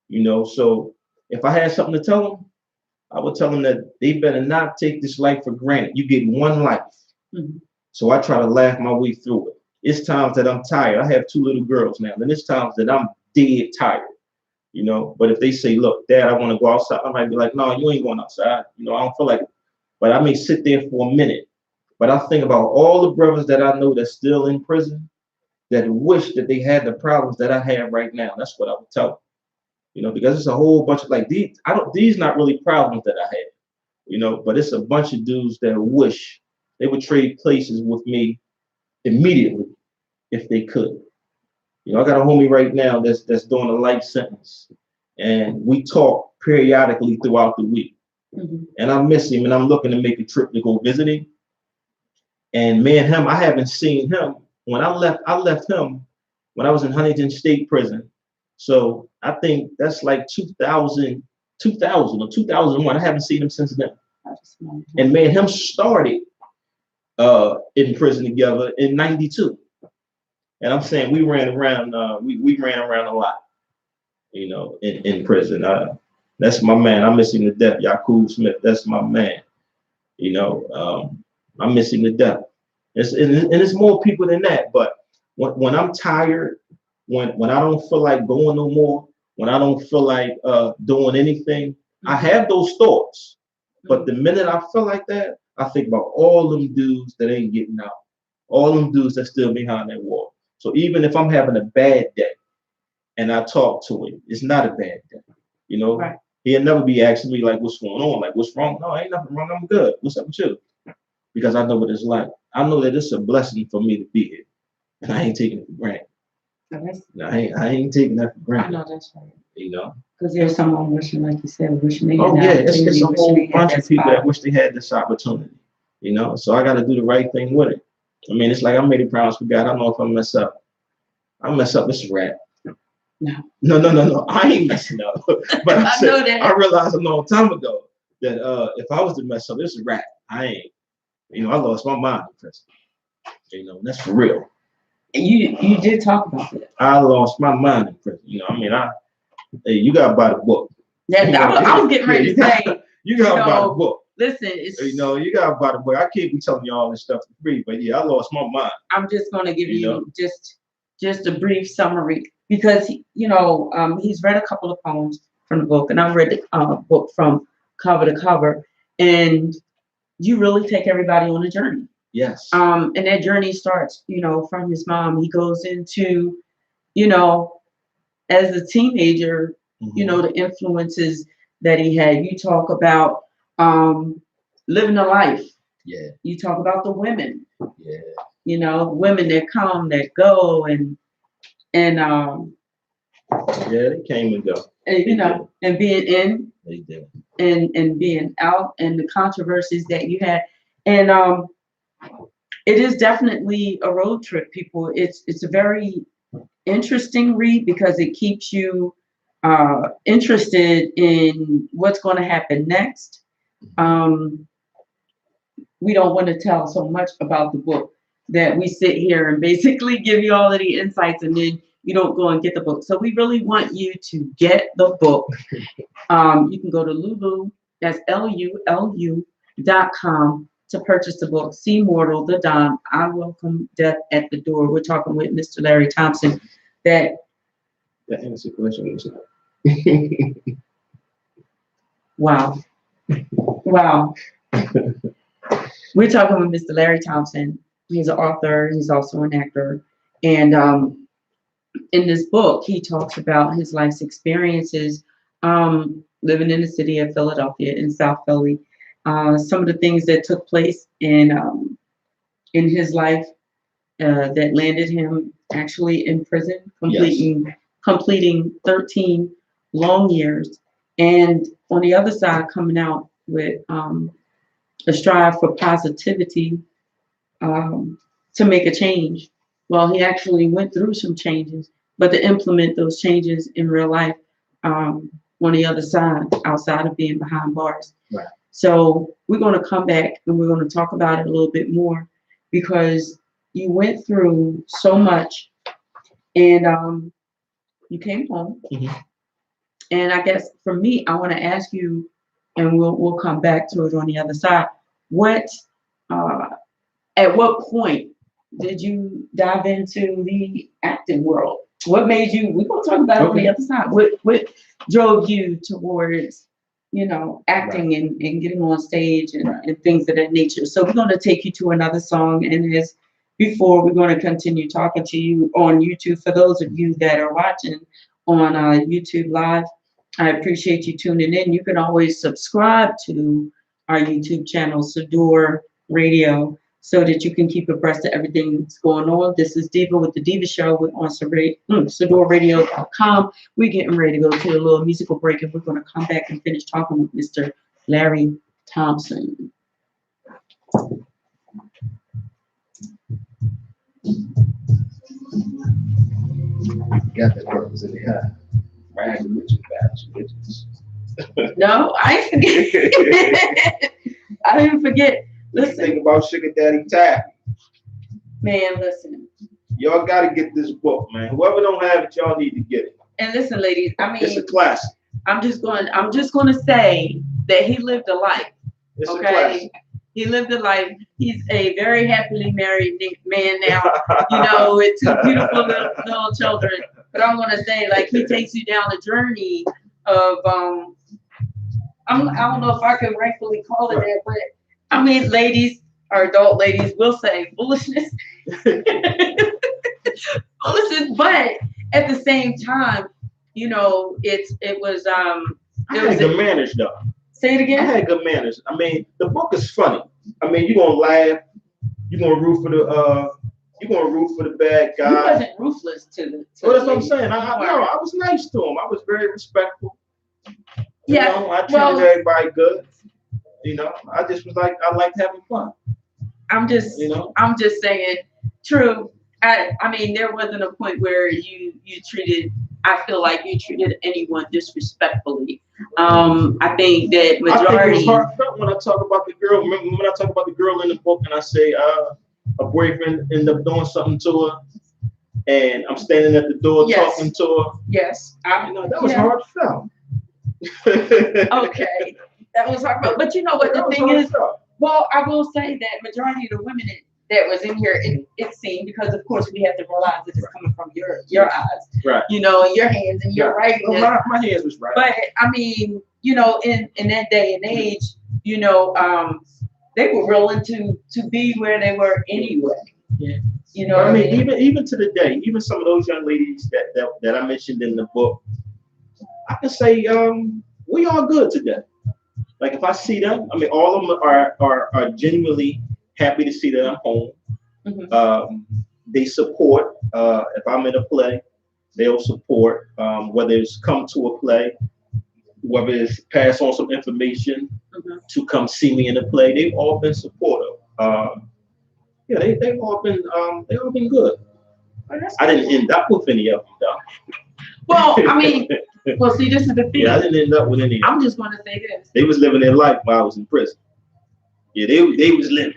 B: you know. So if I had something to tell them, I would tell them that they better not take this life for granted. You get one life.
A: Mhm.
B: So I try to laugh my way through it. It's times that I'm tired. I have two little girls now, and it's times that I'm dead tired, you know. But if they say, look, Dad, I want to go outside, I might be like, no, you ain't going outside. You know, I don't feel like it. But I may sit there for a minute. But I think about all the brothers that I know that's still in prison that wish that they had the problems that I have right now. That's what I would tell them, you know, because it's a whole bunch of like these not really problems that I have, you know, but it's a bunch of dudes that wish they would trade places with me immediately if they could. You know, I got a homie right now that's doing a life sentence, and we talk periodically throughout the week.
A: Mhm.
B: And I miss him, and I'm looking to make a trip to go visit him. And me and him, I haven't seen him. When I left him when I was in Huntington State Prison. So I think that's like 2000 or 2001. I haven't seen him since then. And me and him started in prison together in '92. And I'm saying we ran around, we ran around a lot, you know, in prison. That's my man. I miss him to death. Yakub Smith, that's my man. You know, I miss him to death. And it's more people than that. But when I'm tired, when I don't feel like going no more, when I don't feel like doing anything, I have those thoughts. But the minute I feel like that, I think about all them dudes that ain't getting out, all them dudes that's still behind that wall. So even if I'm having a bad day and I talk to him, it's not a bad day. You know,
A: Right.
B: he'll never be asking me like, what's going on? Like, what's wrong? No, ain't nothing wrong. I'm good. What's up with you? Because I know what it's like. I know that it's a blessing for me to be here. And I ain't taking it for granted. No, I ain't taking that for
A: I
B: granted.
A: know that's right.
B: You know?
A: Because there's someone wishing, like you said, wishing they had
B: Oh
A: the
B: yeah, it's
A: opportunity,
B: a
A: wishing
B: whole
A: they had
B: bunch
A: that
B: of people
A: spot.
B: that wish they had this opportunity. You know, so I got to do the right thing with it. I mean, it's like I made a promise with God. I know if I mess up, it's a wrap. No. I ain't messing up. But
A: I know that.
B: I realized a long time ago that if I was to mess up, it's a wrap. I ain't. You know, I lost my mind in prison. You know, that's for real.
A: You did talk about that.
B: I lost my mind in prison. You know, I mean, hey, you got to buy the book.
A: Yeah,
B: You know,
A: I was getting ready to say.
B: You got to buy the book.
A: Listen, it's.
B: You know, you got to buy the book. I can't be telling you all this stuff for free, but yeah, I lost my mind.
A: I'm just going to give
B: You know?
A: just a brief summary because he's read a couple of poems from the book, and I've read the book from cover to cover, and you really take everybody on a journey.
B: Yes.
A: And that journey starts, from his mom. He goes into, as a teenager, the influences that he had. You talk about living a life.
B: Yeah.
A: You talk about the women.
B: Yeah.
A: Women that come, that go, and
B: yeah, they came and go.
A: And being in.
B: They did.
A: And being out, and the controversies that you had. And it is definitely a road trip, people. It's a very interesting read because it keeps you interested in what's going to happen next. We don't want to tell so much about the book that we sit here and basically give you all of the insights, and then you don't go and get the book. So we really want you to get the book. You can go to Lulu, that's LULU.com, to purchase the book, See Mortal, the Don, I Welcome Death at the Door. We're talking with Mr. Larry Thompson. That
B: answers the question.
A: Wow. We're talking with Mr. Larry Thompson. He's an author. He's also an actor. And in this book, he talks about his life's experiences living in the city of Philadelphia, in South Philly. Some of the things that took place in his life that landed him actually in prison, completing 13 long years. And on the other side, coming out with a strive for positivity to make a change. Well, he actually went through some changes, but to implement those changes in real life on the other side, outside of being behind bars.
B: Right.
A: So we're going to come back and we're going to talk about it a little bit more because you went through so much and you came home.
B: Mhm.
A: And I guess for me, I want to ask you, and we'll come back to it on the other side. What uh, at what point did you dive into the acting world? What made you? We're gonna talk about it on the other side. What drove you towards, acting and getting on stage and things of that nature? So we're gonna take you to another song, and as before, we're gonna continue talking to you on YouTube. For those of you that are watching on YouTube Live, I appreciate you tuning in. You can always subscribe to our YouTube channel, Sador Radio, so that you can keep abreast of everything that's going on. This is Deeva with the Deeva Show. We're on SadorRadio.com. We're getting ready to go to a little musical break, and we're going to come back and finish talking with Mr. Larry Thompson.
C: Got that purpose in the eye. Bragging with you, bitches.
A: No, I ain't forget. I didn't forget. Listen,
C: Think about Sugar Daddy Taffy.
A: man, listen.
C: Y'all gotta get this book, man. Whoever don't have it, y'all need to get it.
A: And listen, ladies, I
C: It's a
A: mean,
C: classic.
A: I'm just going to say that he lived a life.
C: It's a
A: Okay,
C: classic.
A: he lived a life. He's a very happily married man now, with two beautiful little children. But I'm gonna say, like, he takes you down the journey of I don't know if I can rightfully call it that, but I mean, ladies or adult ladies will say foolishness, foolishness. But at the same time, it was
C: I had good manners though.
A: Say it
C: I
A: again.
C: had good manners. I mean, the book is funny. I mean, you're gonna laugh. You're gonna root for the bad
A: You
C: guy.
A: wasn't ruthless to the.
C: Well, that's what I'm saying. I was nice to him. I was very respectful.
A: Yeah.
C: I treated everybody good. I just was like, I liked having fun.
A: I'm just saying, true. I mean, there wasn't a point where you treated. I feel like you treated anyone disrespectfully. I think that majority.
C: I think it was heartfelt when I talk about the girl. Remember when I talk about the girl in the book and I say her boyfriend ended up doing something to her, and I'm standing at the door talking to her.
A: Yes,
C: that was heartfelt.
A: Okay, that was heartfelt. But you know what the thing is? Well, I will say that majority of the women that was in here, it seemed, because of course we have to realize this is coming from your eyes,
C: right?
A: And your hands and your writing.
C: Well, my hands was right.
A: But I mean, in that day and age, they were willing to be where they were anyway.
C: Yeah.
A: I
C: mean, even to the day, even some of those young ladies that I mentioned in the book, I can say we all good today. Like if I see them, I mean, all of them are genuinely happy to see that I'm home. Mm-hmm. They support. If I'm in a play, they'll support. Whether it's come to a play, whether it's pass on some information to come see me in a play, they've all been supportive. They've all been good. I didn't end up with any of them though.
A: Well, I mean, see, this is the thing.
C: Yeah, I didn't end up with any.
A: I'm just going to say this.
C: They was living their life while I was in prison. Yeah, they was living.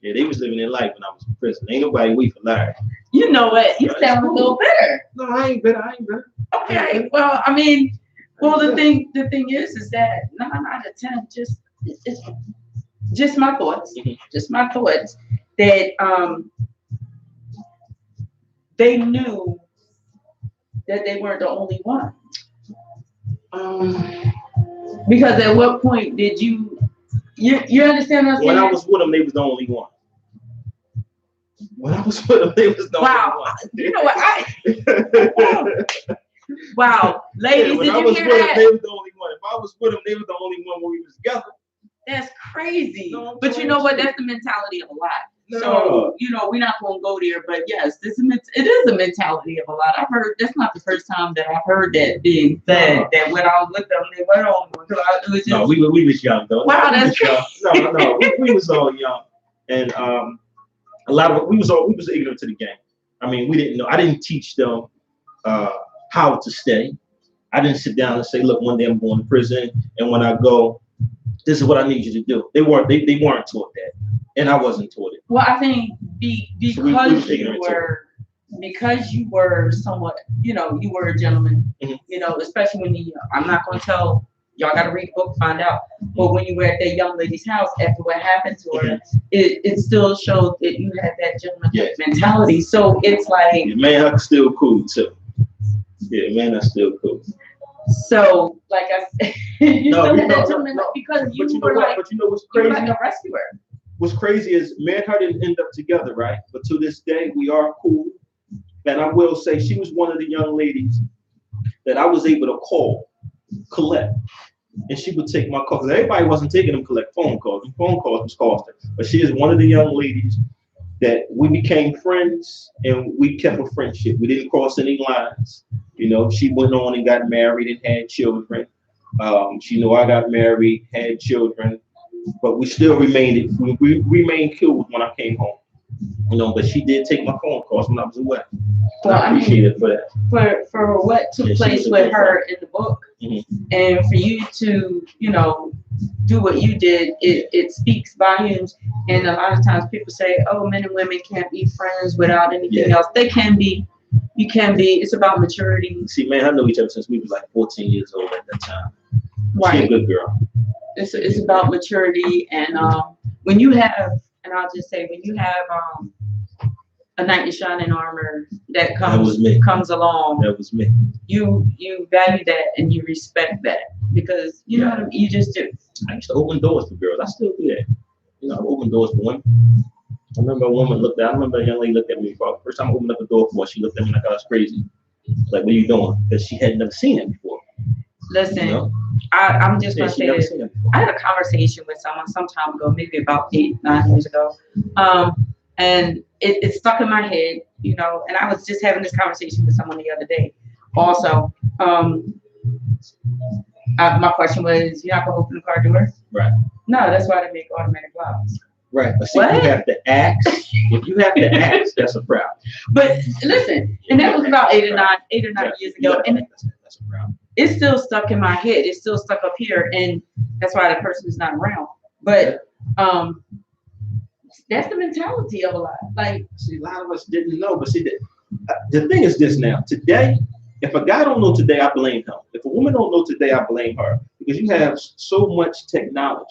C: Yeah, they was living their life when I was in prison. Ain't nobody wait for Larry.
A: You know what? You sound a little bitter.
C: No, I ain't bitter.
A: Okay. Well, I mean, the thing is that 9 out of 10 it's just my thoughts. Mm-hmm. Just my thoughts that they knew that they weren't the only one. Because at what point did you understand what I'm saying?
C: When I was with them, they was the only one. When I was with them, they was the only one.
A: You know what? Wow. Ladies,
C: when
A: did
C: I
A: you
C: was
A: hear
C: with
A: that?
C: them, they was the only one. If I was with them, they was the only one when we was together.
A: That's crazy.
C: No,
A: but you know what? That's the mentality of a lot.
C: No.
A: So, we're not going to go there. But yes, it is a mentality of a lot. I've heard, that's not the first time that I've heard that being said, that when I was with them, they went on.
C: No, we was young, though.
A: Wow, that's crazy.
C: No, we was all young. And a lot of we was ignorant to the game. I mean, we didn't know. I didn't teach them how to stay. I didn't sit down and say, look, one day I'm going to prison, and when I go,
B: this is what I need you to do. They weren't taught that, and I wasn't taught it.
A: Well, I think because
B: So we was
A: you
B: ignorant to
A: were because you were somewhat, you were a gentleman,
B: Mhm.
A: Especially when I'm not going to tell y'all got to read the book, find out. But when you were at that young lady's house after what happened to her, it still showed that you had that gentleman mentality. So it's like,
C: Yeah, man, I'm still cool too. Yeah, man, I'm still cool.
A: so like I said, you
C: No,
A: still
C: we-
A: had
C: no,
A: that
C: no,
A: gentleman
C: no.
A: because you
C: But you know
A: were
C: what?
A: like,
C: But you know what's
A: you were
C: crazy?
A: like a rescuer.
C: What's crazy is me and her didn't end up together, right? But to this day, we are cool. And I will say she was one of the young ladies that I was able to call, collect, and she would take my call. Because everybody wasn't taking them collect phone calls. The phone calls was costing. But she is one of the young ladies that we became friends and we kept a friendship. We didn't cross any lines. She went on and got married and had children. She knew I got married, had children, but we still we remained cool when I came home. But she did take my phone calls when I was away.
A: Well,
C: I appreciate it for that.
A: For what took
C: Yeah, she
A: place
C: was a
A: with
C: good
A: her in the book, and for you to, do what you did, it speaks volumes. And a lot of times people say, oh, men and women can't be friends without anything else. They can be. You can be. It's about maturity.
C: See, man, I know each other since we was like 14 years old at that time.
A: Right.
C: She's a good girl.
A: It's about maturity, and when you have, and I'll just say, when you have a knight in shining armor that comes along,
C: That was me.
A: you value that and you respect that because you just do.
C: I used to open doors for girls. I still do that. I open doors for women. I remember I remember a young lady looked at me for the first time I opened up a door for her. She looked at me like I was crazy. Like, what are you doing? Because she had never seen it before.
A: Listen, I'm just gonna say this.
C: Seen it
A: I had a conversation with someone some time ago, maybe about 8-9 years ago, and it stuck in my head, and I was just having this conversation with someone the other day. Also, my question was, you're not gonna open the car door?
C: Right.
A: No, that's why they make automatic locks.
C: Right. But see,
A: What?
C: you have to ask. If you have to ask, that's a problem.
A: But listen, and that was about 8 or 9 years ago, and
C: that's a problem.
A: it's still stuck in my head. It's still stuck up here, and that's why the person is not around. But that's the mentality of a lot. Like,
C: see, a lot of us didn't know. But see, the thing is this now. Today, if a guy don't know today, I blame him. If a woman don't know today, I blame her. Because you have so much technology.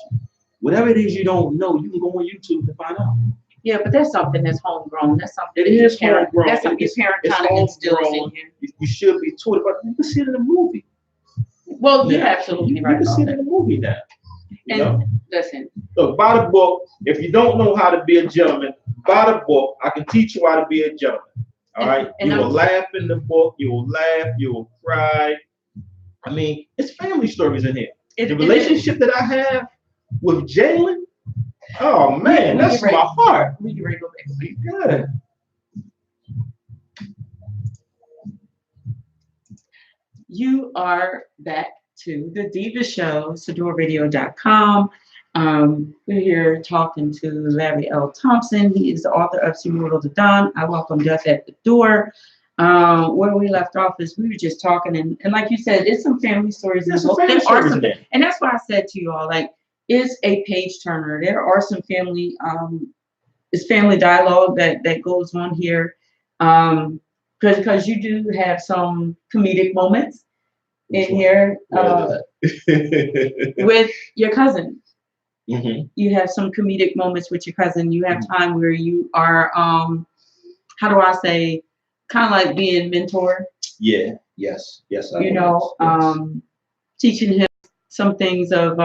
C: Whatever it is you don't know, you can go on YouTube to find out.
A: yeah, but that's something that's homegrown. That's something
C: It is homegrown.
A: That's something your parent
C: It's
A: kind of instills in
C: homegrown.
A: you.
C: You should be taught about. You can see it in a movie.
A: Well, you're
C: Yeah.
A: absolutely
C: You
A: right
C: can
A: about
C: see it
A: that.
C: in a movie now. You know?
A: And listen,
C: Look, buy the book. If you don't know how to be a gentleman, buy the book. I can teach you how to be a gentleman. All right.
A: And
C: You will laugh in the book. You will laugh. You will cry. I mean, it's family stories in here. The relationship that I have with Jalen, oh man, that's my heart.
A: We can go back.
C: Good.
A: You are back to the Deeva Show, SadorRadio.com. We're here talking to Larry L. Thompson. He is the author of See Mortal to Dawn. I welcome Death at the Door. Where we left off is we were just talking, and like you said, there's some family stories in the book. There are some, and that's why I said to you all, like, it's a page turner. There are some family, it's family dialogue that goes on here, because you do have some comedic moments in here with your cousin.
C: Mm-hmm.
A: You have some comedic moments with your cousin. You have time where you are, how do I say, kind of like being mentor.
C: Yeah. Yes. Yes.
A: Teaching him some things of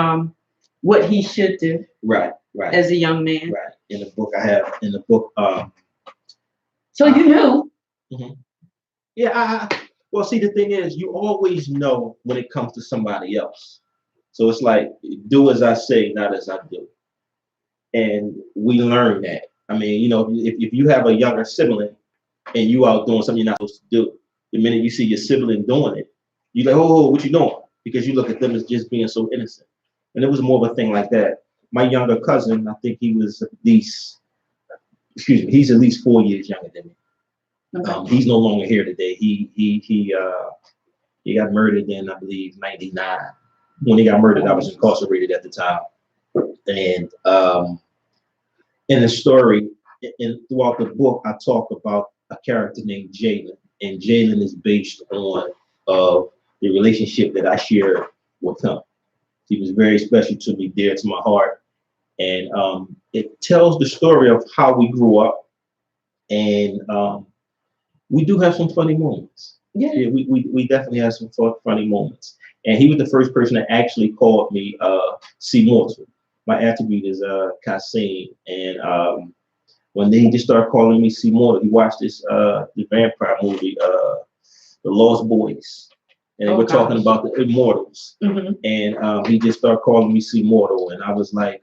A: what he should do.
C: Right. Right.
A: As a young man.
C: Right. In the book, I have in the book.
A: So you knew.
C: Mm-hmm. Yeah. Well, see, the thing is, you always know when it comes to somebody else. So it's like, do as I say, not as I do. And we learn that. I mean, if you have a younger sibling and you out doing something you're not supposed to do, the minute you see your sibling doing it, you're like, oh, what you doing? Because you look at them as just being so innocent. And it was more of a thing like that. My younger cousin, I think he was at least, he's at least 4 years younger than me. Okay. He's no longer here today. He got murdered in, I believe, 99. When he got murdered, I was incarcerated at the time.
B: And in the story, and throughout the book, I talk about a character named Jalen, and Jalen is based on the relationship that I shared with him. He was very special to me, dear to my heart, and it tells the story of how we grew up, and we do have some funny moments. Yeah, we definitely have some funny moments. And he was the first person that actually called me C Mortal. My attribute is Kasim, and when they just started calling me C Mortal, he watched this the vampire movie, The Lost Boys, and they were talking about the immortals, and he just started calling me C Mortal, and I was like,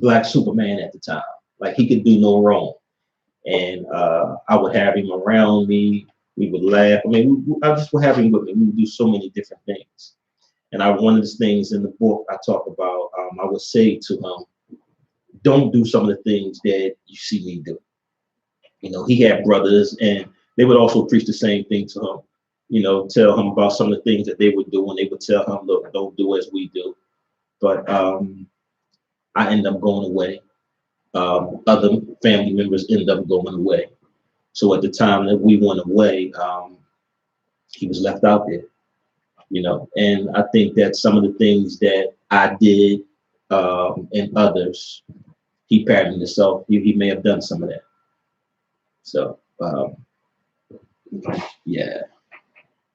B: Black Superman at the time, like he could do no wrong, and I would have him around me. We would laugh. I mean, I just would have him with me. We would do so many different things. And one of the things in the book I talk about, I would say to him, don't do some of the things that you see me do. You know, he had brothers, and they would also preach the same thing to him. You know, tell him about some of the things that they would do, and they would tell him, look, don't do as we do. But I end up going away. Other family members end up going away. So at the time that we went away, he was left out there, you know. And I think that some of the things that I did and others, he patterned himself. He may have done some of that. So yeah.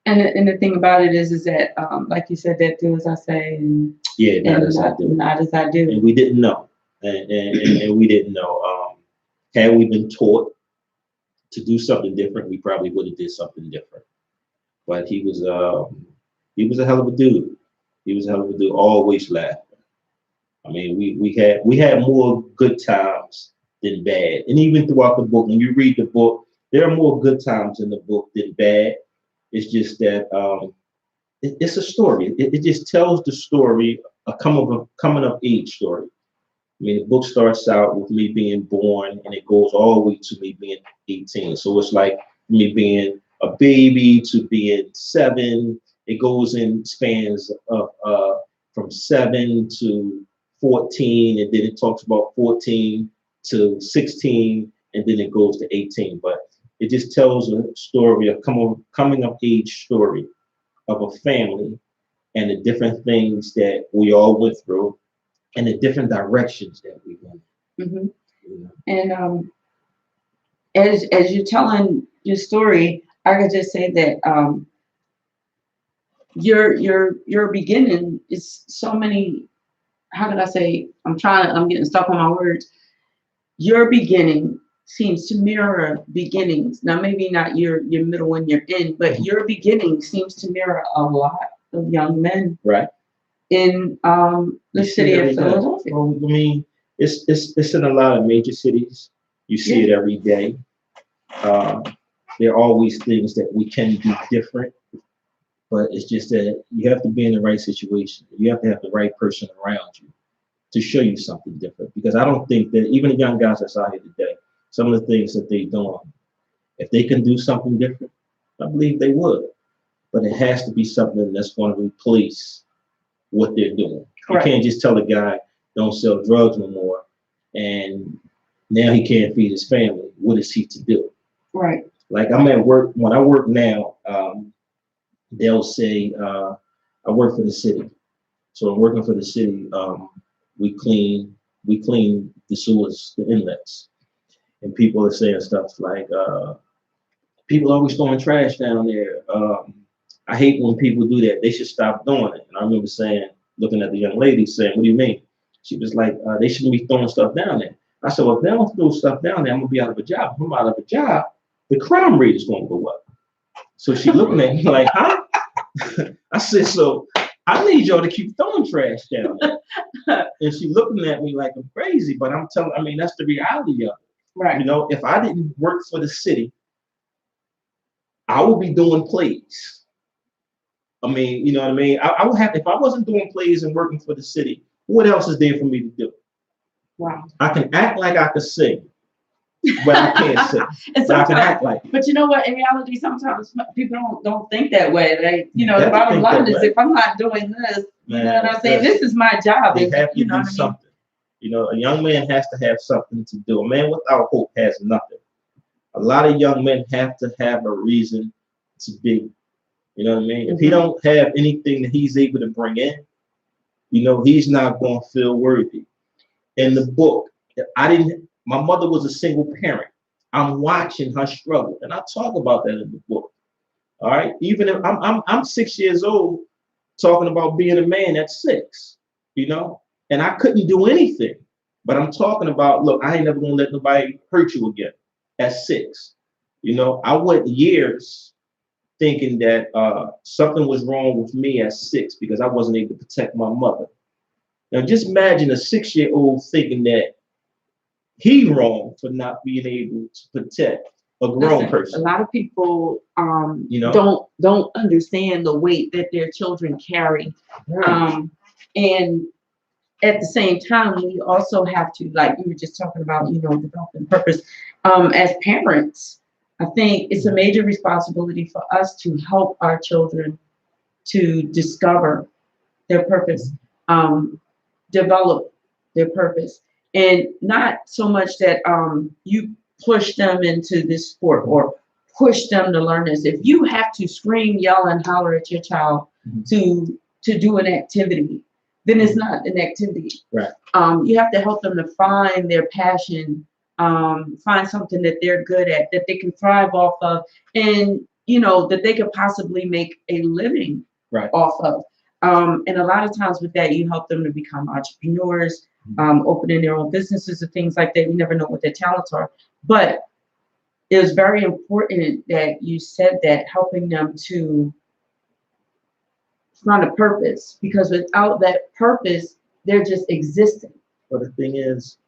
A: And the thing about it is that like you said, that do as I say, and
B: yeah, not as I do.
A: Not as I do.
B: And we didn't know, and we didn't know. Had we been taught to do something different, we probably would have did something different. But he was a hell of a dude. He was a hell of a dude. Always laughing. I mean, we had more good times than bad. And even throughout the book, when you read the book, there are more good times in the book than bad. It's just that it's a story. It just tells the story, a coming of age story. I mean, the book starts out with me being born, and it goes all the way to me being 18. So it's like me being a baby to being 7. It goes in spans of from 7 to 14, and then it talks about 14 to 16, and then it goes to 18. But it just tells a story, a coming of age story of a family and the different things that we all went through and the different directions that we went.
A: Mm-hmm. You know? And as you're telling your story, I could just say that your beginning is so many. How could I say? I'm getting stuck on my words. Your beginning seems to mirror beginnings. Now, maybe not your middle and your end, but your beginning seems to mirror a lot of young men,
B: right,
A: in the city of Philadelphia.
B: Well, I mean, it's in a lot of major cities. You see it every day. There are always things that we can do different, but it's just that you have to be in the right situation. You have to have the right person around you to show you something different. Because I don't think that even the young guys that's out here today, some of the things that they're doing, if they can do something different, I believe they would. But it has to be something that's going to replace what they're doing. Correct. You can't just tell a guy don't sell drugs no more, and now he can't feed his family. What is he to do?
A: Right.
B: Like I'm at work. When I work now, they'll say I work for the city. So I'm working for the city. We clean the sewers, the inlets, and people are saying stuff like people always throwing trash down there. I hate when people do that. They should stop doing it. And I remember looking at the young lady saying, what do you mean? She was like, they shouldn't be throwing stuff down there. I said, well, if they don't throw stuff down there, I'm gonna be out of a job. If I'm out of a job, the crime rate is gonna go up. So she looking at me like, huh? I said, so I need y'all to keep throwing trash down there. And she looking at me like I'm crazy, but that's the reality of it.
A: Right.
B: You know, if I didn't work for the city, I would be doing plays. I mean, you know what I mean? I would have, if I wasn't doing plays and working for the city, what else is there for me to do?
A: Wow.
B: I can act like I could sing, but I can't say.
A: And
B: But I can
A: sometimes,
B: act like it.
A: but you know what? In reality, sometimes people don't think that way. Like, you know,
B: They
A: the
B: have to
A: bottom
B: think
A: line
B: that
A: is
B: way.
A: if I'm not doing this, you know
B: Man,
A: what I'm saying?
B: listen,
A: This is my job.
B: they
A: And,
B: have to
A: you know
B: do
A: what I mean?
B: something. You know, a young man has to have something to do. A man without hope has nothing. A lot of young men have to have a reason to be. You know what I mean? If he don't have anything that he's able to bring in, you know, he's not going to feel worthy. In the book, my mother was a single parent. I'm watching her struggle, and I talk about that in the book. All right, even if I'm 6 years old, talking about being a man at 6, you know, and I couldn't do anything, but I'm talking about, look, I ain't never gonna let nobody hurt you again at 6. You know, I went years thinking that something was wrong with me at 6 because I wasn't able to protect my mother. Now, just imagine a 6-year-old thinking that he wrong for not being able to protect a grown
A: Listen,
B: person.
A: a lot of people
B: You know,
A: don't understand the weight that their children carry.
B: right.
A: And at the same time, we also have to, like you were just talking about, you know, developing purpose. As parents, I think it's a major responsibility for us to help our children to discover their purpose, develop their purpose, and not so much that you push them into this sport or push them to learn this. If you have to scream, yell, and holler at your child to do an activity, then it's not an activity.
B: Right.
A: You have to help them to find their passion, find something that they're good at, that they can thrive off of, and you know that they could possibly make a living
B: Right.
A: off of. And a lot of times with that, you help them to become entrepreneurs, opening their own businesses and things like that. You never know what their talents are. But it was very important that you said that, helping them to find a purpose, because without that purpose, they're just existing.
B: But the thing is,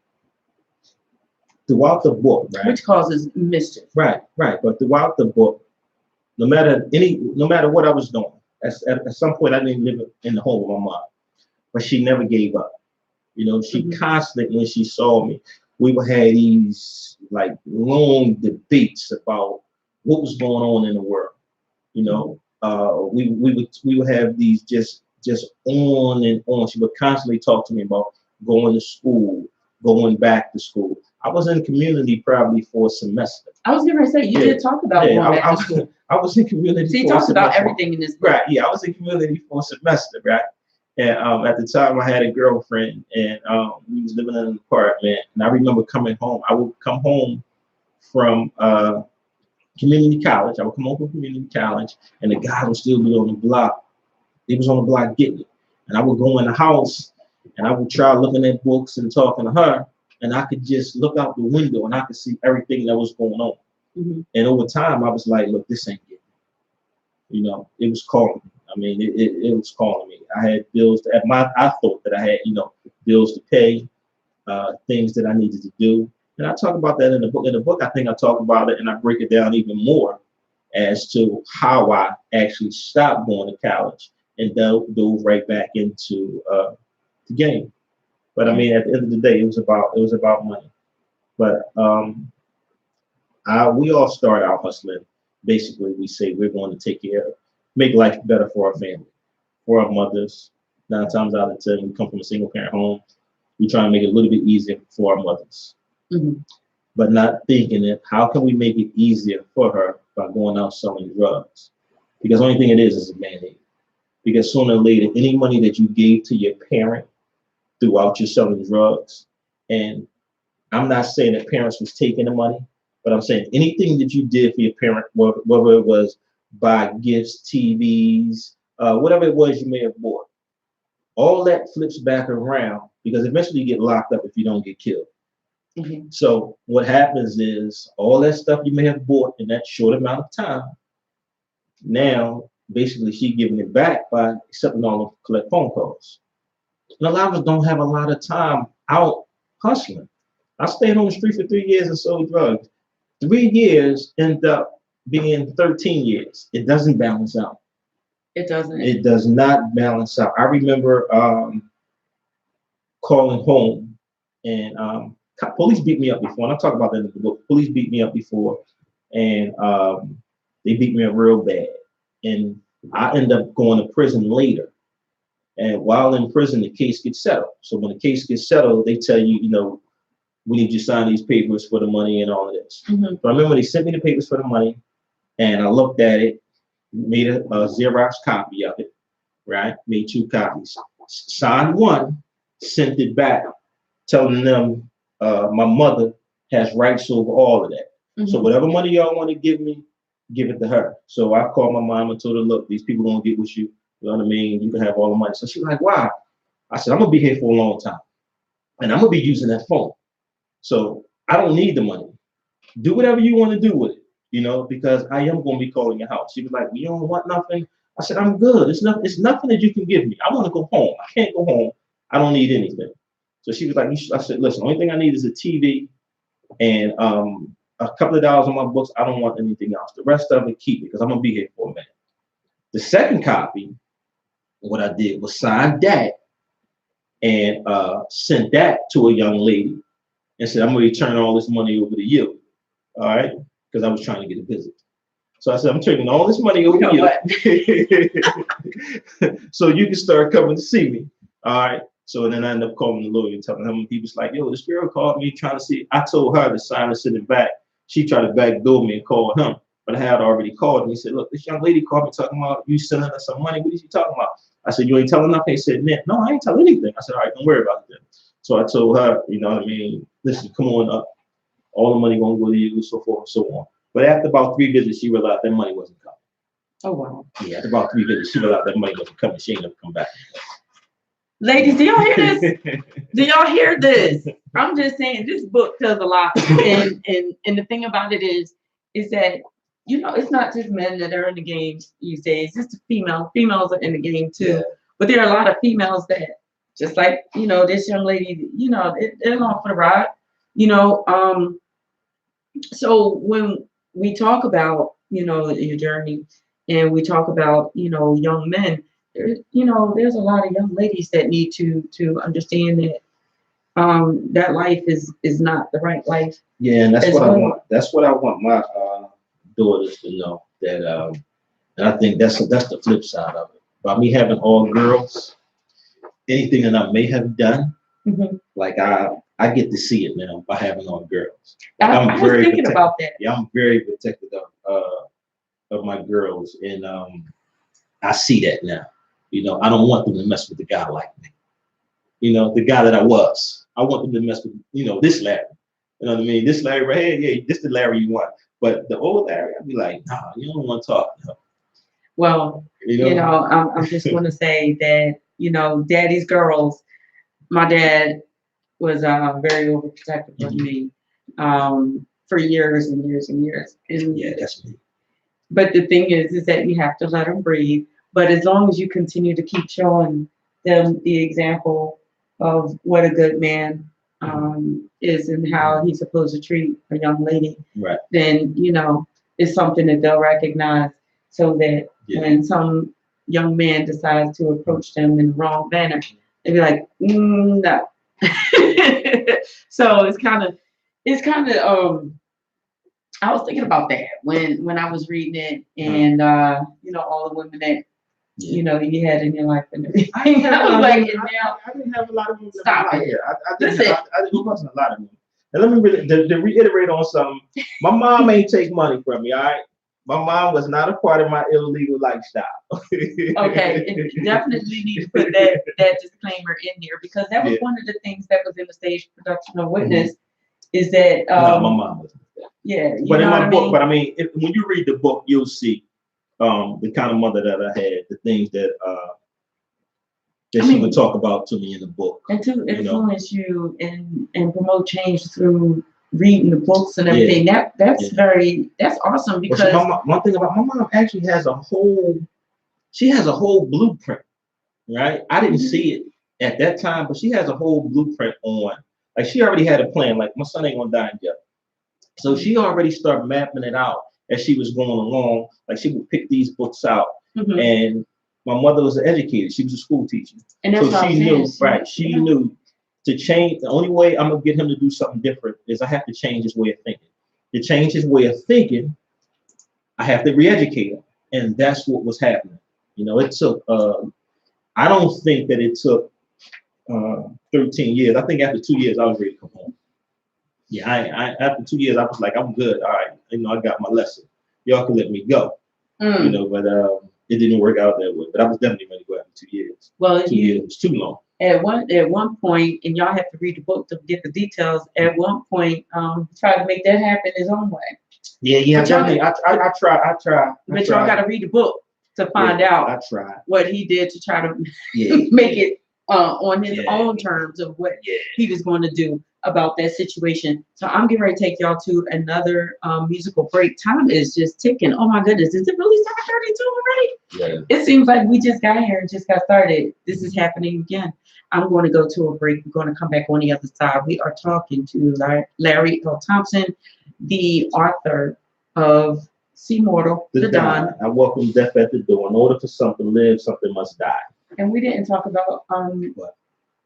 B: throughout the book, right?
A: Which causes mischief.
B: Right. But throughout the book, no matter what I was doing, at some point I didn't live in the home with my mom, but she never gave up. You know, she constantly, when she saw me, we would have these like long debates about what was going on in the world. You know, we would have these just on and on. She would constantly talk to me about going to school, going back to school. I was in community probably for a semester.
A: I was going to say, you did talk about going back to school.
B: I was in community.
A: So he talks about everything in this book.
B: Right. Yeah, I was in community for a semester, right? And at the time, I had a girlfriend, and we was living in an apartment. And I remember coming home. I would come home from community college. I would come home from community college, and the guy would still be on the block. He was on the block getting it. And I would go in the house, and I would try looking at books and talking to her, and I could just look out the window, and I could see everything that was going on. And over time, I was like, look, this ain't getting it. You know, it was calling me. I mean, it was calling me. I had bills I thought that I had, you know, bills to pay, things that I needed to do. And I talk about that in the book. In the book, I think I talk about it and I break it down even more as to how I actually stopped going to college and dove right back into the game. But I mean, at the end of the day, it was about money. But we all start out hustling. Basically, we say we're going to take care of, make life better for our family, for our mothers. 9 times out of 10, we come from a single parent home. We try and make it a little bit easier for our mothers, but not thinking that how can we make it easier for her by going out selling drugs? Because the only thing it is a band-aid. Because sooner or later, any money that you gave to your parent throughout your selling drugs, and I'm not saying that parents was taking the money, but I'm saying anything that you did for your parent, whether it was buy gifts, TVs, whatever it was you may have bought, all that flips back around because eventually you get locked up if you don't get killed. So what happens is all that stuff you may have bought in that short amount of time, now basically she giving it back by accepting all the collect phone calls. And a lot of us don't have a lot of time out hustling. I stayed on the street for 3 years and sold drugs. 3 years end up being 13 years. It doesn't balance out.
A: It doesn't.
B: It does not balance out. I remember calling home, and Police beat me up before, and I talk about that in the book. Police beat me up before, and they beat me up real bad, and I end up going to prison later. And while in prison, the case gets settled. So when the case gets settled, they tell you, we need you to sign these papers for the money and all of this.
A: Mm-hmm.
B: So I remember they sent me the papers for the money, and I looked at it, made a Xerox copy of it, right? Made 2 copies, signed one, sent it back, telling them my mother has rights over all of that.
A: Mm-hmm.
B: So whatever money y'all want to give me, give it to her. So I called my mom and told her, look, these people gonna get with you. You know what I mean? You can have all the money. So she was like, why? I said, I'm gonna be here for a long time, and I'm gonna be using that phone. So I don't need the money. Do whatever you want to do with it, because I am gonna be calling your house. She was like, you don't want nothing? I said, I'm good. It's nothing that you can give me. I want to go home. I can't go home. I don't need anything. So she was like, I said, listen, the only thing I need is a TV and a couple of dollars on my books. I don't want anything else. The rest of it, keep it, because I'm gonna be here for a minute. The second copy, what I did was sign that and sent that to a young lady and said, I'm gonna return all this money over to you. All right, because I was trying to get a visit. So I said, I'm turning all this money over to you. So you can start coming to see me. All right. So then I ended up calling the lawyer and telling him, he was like, yo, this girl called me trying to see. I told her to sign and send it back. She tried to backdoor me and call him. But I had already called him. He said, look, this young lady called me talking about you sending her some money. What is she talking about? I said, you ain't telling nothing? He said, no, I ain't telling anything. I said, all right, don't worry about it then. So I told her, you know what I mean? Listen, come on up. All the money gonna go to you, so forth and so on. But after about 3 visits, she realized that money wasn't coming.
A: Oh, wow.
B: Yeah, after about 3 visits, she realized that money wasn't coming. She ain't gonna come back.
A: Ladies, do y'all hear this? Do y'all hear this? I'm just saying this book tells a lot. And the thing about it is that, it's not just men that are in the game these days. It's females. Females are in the game too.
B: Yeah.
A: But there are a lot of females that, just like, this young lady, they're along for the ride. So when we talk about, your journey, and we talk about, young men, there's a lot of young ladies that need to understand that that life is not the right life.
B: Yeah, and that's what I want. That's what I want my daughters to know. That and I think that's the flip side of it. By me having all girls, anything that I may have done,
A: Mm-hmm.
B: like I get to see it now by having all girls.
A: I
B: I'm
A: was
B: very
A: thinking about that.
B: Yeah, I'm very protective of my girls, and I see that now. I don't want them to mess with the guy like me. The guy that I was. I want them to mess with, this Larry. You know what I mean? This Larry right here, yeah, this the Larry you want. But the old Larry, I'd be like, nah, you don't want to talk. No.
A: Well, I'm just going to say that, daddy's girls, my dad was very overprotective of me for years and years and years. And
B: yeah, that's me.
A: But the thing is that you have to let them breathe. But as long as you continue to keep showing them the example of what a good man is and how he's supposed to treat a young lady,
B: right,
A: then, it's something that they'll recognize, so that when some young man decides to approach them in the wrong manner, they'll be like, no. So it's kind of I was thinking about that when I was reading it, and all the women that you had in your life and everything. I was like,
C: I didn't have a lot of women.
A: Stop it.
C: It wasn't a lot of women. And let me to reiterate on something. My mom ain't take money from me. All right. My mom was not a part of my illegal lifestyle.
A: Okay, and definitely need to put that disclaimer in there, because that was one of the things that was in the stage production of Witness, is that
B: no, my mom wasn't.
A: Yeah,
B: but in my book, when you read the book, you'll see the kind of mother that I had, the things that she would talk about to me in the book,
A: and to influence you and promote change through reading the books and everything. That's awesome, because
B: one thing about my mom actually has a whole blueprint, right? I didn't see it at that time, but she has a whole blueprint on, like, she already had a plan, like, my son ain't gonna die in jail. So she already started mapping it out as she was going along. Like, she would pick these books out, and my mother was an educator. She was a school teacher,
A: and that's
B: so she knew, right? She knew to change, the only way I'm gonna get him to do something different is I have to change his way of thinking. To change his way of thinking, I have to re-educate him, and that's what was happening. You know, it took. I don't think that it took 13 years. I think after 2 years, I was ready to come home. Yeah, I after 2 years, I was like, I'm good. All right, you know, I got my lesson. Y'all can let me go. You know, but it didn't work out that way. But I was definitely ready to go after 2 years.
A: Well,
B: 2 years was too long.
A: At one point, and y'all have to read the book to get the details. At one point, tried to make that happen his own way.
B: Yeah,
A: But y'all-
B: definitely. I try.
A: But y'all got to read the book to find out
B: I tried.
A: what he did to try to
B: Yeah.
A: make it on his
B: Yeah.
A: own terms of what
B: Yeah.
A: he was going to do about that situation. So I'm getting ready to take y'all to another musical break. Time is just ticking. Oh my goodness, is it really 7:32 already?
B: Yeah.
A: It seems like we just got here and just got started. This is happening again. I'm going to go to a break. We're going to come back on the other side. We are talking to Larry L. Thompson, the author of See Mortal, the Don.
B: I welcome death at the door. In order for something to live, something must die.
A: And we didn't talk about
B: What?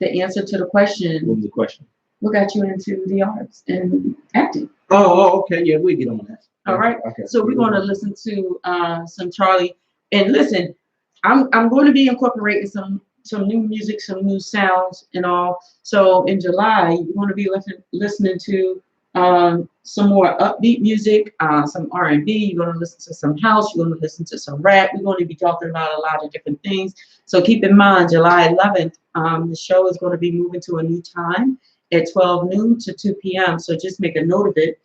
A: the answer to the
B: What
A: question.
B: was the question?
A: What got you into the arts and acting?
B: Oh, okay. Yeah, we get on that.
A: All right.
B: Okay.
A: So we're going to listen to some Charlie. And listen, I'm going to be incorporating some new music, some new sounds and all. So in July, you're going to be listening to some more upbeat music, some R&B. You're going to listen to some house. You're going to listen to some rap. We're going to be talking about a lot of different things. So keep in mind, July 11th, the show is going to be moving to a new time at 12 noon to 2 p.m. So just make a note of it.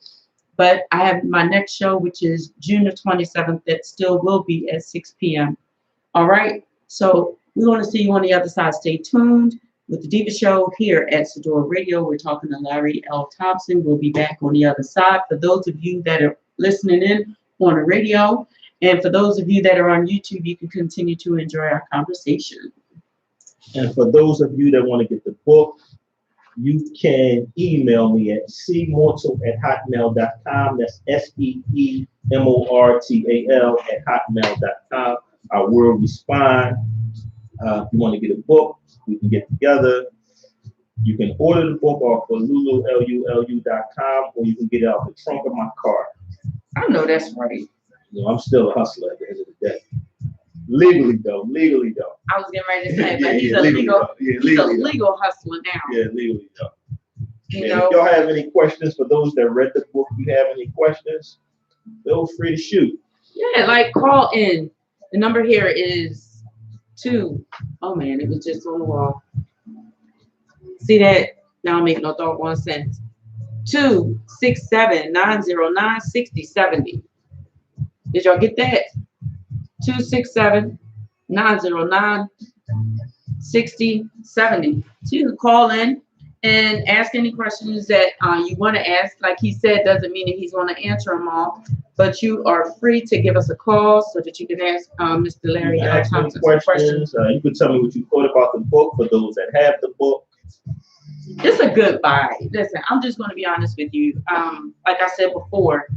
A: But I have my next show, which is June the 27th, that still will be at 6 p.m. All right. So we want to see you on the other side. Stay tuned with the Deeva Show here at Sedora Radio. We're talking to Larry L. Thompson. We'll be back on the other side. For those of you that are listening in on the radio, and for those of you that are on YouTube, you can continue to enjoy our conversation.
B: And for those of you that want to get the book, you can email me at cmortal@hotmail.com. That's SEEMORTAL@hotmail.com. I will respond. If you want to get a book, we can get together. You can order the book off of lulu.com, or you can get it out the trunk of my car.
A: I know that's right.
B: You know, I'm still a hustler at the end of the day. Legally though.
A: I was getting ready to say, but he's a legal hustler now.
B: Yeah, legally though.
A: You
B: And
A: know,
B: if y'all have any questions, for those that read the book, you have any questions, feel free to shoot.
A: yeah, like call in. The number here is 2. Oh man, it was just on the wall. See that? Now I'm making no doggone sense. 267-909-6070. Did y'all get that? 267-909-6070. So you can call in and ask any questions that you want to ask. Like he said, doesn't mean that he's going to answer them all, but you are free to give us a call so that you can ask Mr. Larry
B: You can
A: L.
B: ask me
A: Thompson some questions.
B: questions. You can tell me what you thought about the book for those that have the book.
A: It's a good buy. Listen, I'm just going to be honest with you. Like I said before,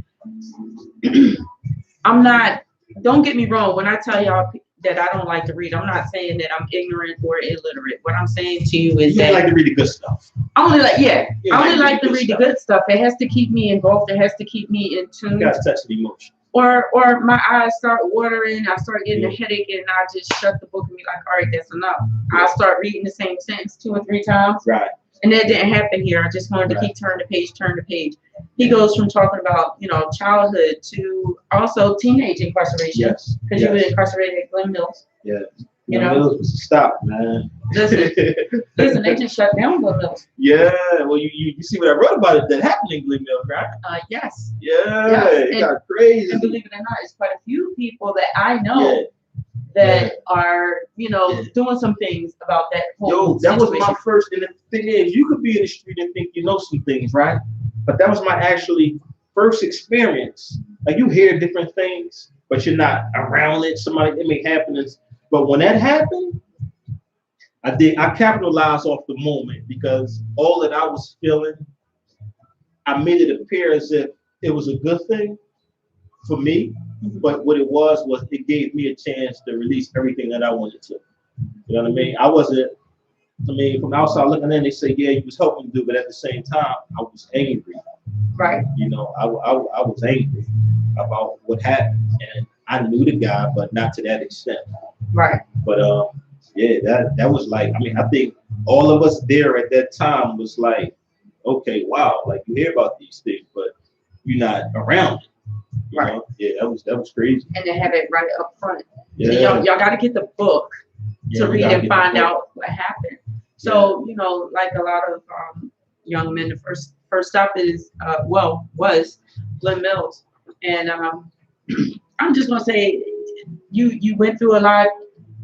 A: I'm not, don't get me wrong, when I tell y'all that I don't like to read, I'm not saying that I'm ignorant or illiterate. What I'm saying to you is
B: You
A: that
B: like to read the good stuff.
A: I only like,
B: You
A: I only like to
B: good
A: read the
B: stuff.
A: good stuff. It has to keep me engulfed. It has to keep me in
B: You
A: tune.
B: got to touch the emotion.
A: Or my eyes start watering. I start getting a headache, and I just shut the book and be like, all right, that's enough. I start reading the same sentence 2 or 3 times.
B: Right.
A: And that didn't happen here. I just wanted to keep turning the page. He goes from talking about, childhood to also teenage incarceration.
B: Yes.
A: Because you were incarcerated at Glen Mills.
B: Yeah.
A: You know?
B: Stop, man.
A: Listen, they just shut down Glen Mills.
B: Yeah. Well, you see what I wrote about it that happened in Glen Mills, right?
A: Yes.
B: Yeah.
A: Yes.
B: It got crazy.
A: And believe it or not, it's quite a few people that I know that are, doing some things about that whole
B: That was
A: situation.
B: my first, and the thing is, you could be in the street and think you know some things, right? But that was my actually first experience. Like, you hear different things, but you're not around it. It may happen. But when that happened, I capitalized off the moment, because all that I was feeling, I made it appear as if it was a good thing for me. But what it was it gave me a chance to release everything that I wanted to. You know what I mean? I wasn't
C: I mean, from outside looking in, they say, yeah, you was helping do, but at the same time, I was angry.
A: Right.
C: You know, I was angry about what happened, and I knew the guy, but not to that extent.
A: Right.
C: But yeah, that was like, I mean, I think all of us there at that time was like, okay, wow, like you hear about these things, but you're not around it. You
A: Right.
C: know? Yeah, that was crazy.
A: And they have it right up front.
C: Yeah.
A: So y'all got to get the book
C: Yeah,
A: to
C: we
A: read
C: gotta
A: and
C: get the
A: find
C: book.
A: out what happened. So, you know, like a lot of young men, the first stop is was Glen Mills. And I'm just gonna say you went through a lot.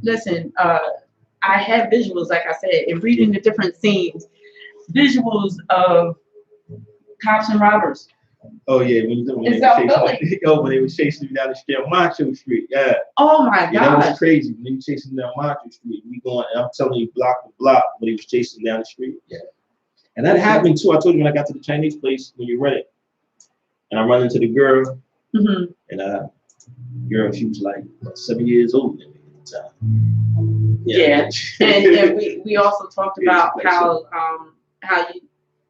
A: Listen, I had visuals, like I said, and reading the different scenes, visuals of cops and robbers.
C: Oh yeah, when
A: In
C: they
A: South
C: were
A: Philly.
C: chasing, oh, when they were chasing me down the street on Macho Street, yeah.
A: Oh my
C: Yeah, that
A: gosh.
C: was crazy. When they were chasing down Macho Street, we going, I'm telling you, block to block when he was chasing down the street. Yeah. And that happened too. I told you when I got to the Chinese place when you rent it. And I run into the girl,
A: Mm-hmm.
C: and girl, she was like 7 years old at the time.
A: Yeah. and we also talked
C: Yeah,
A: about
C: it's like
A: how you,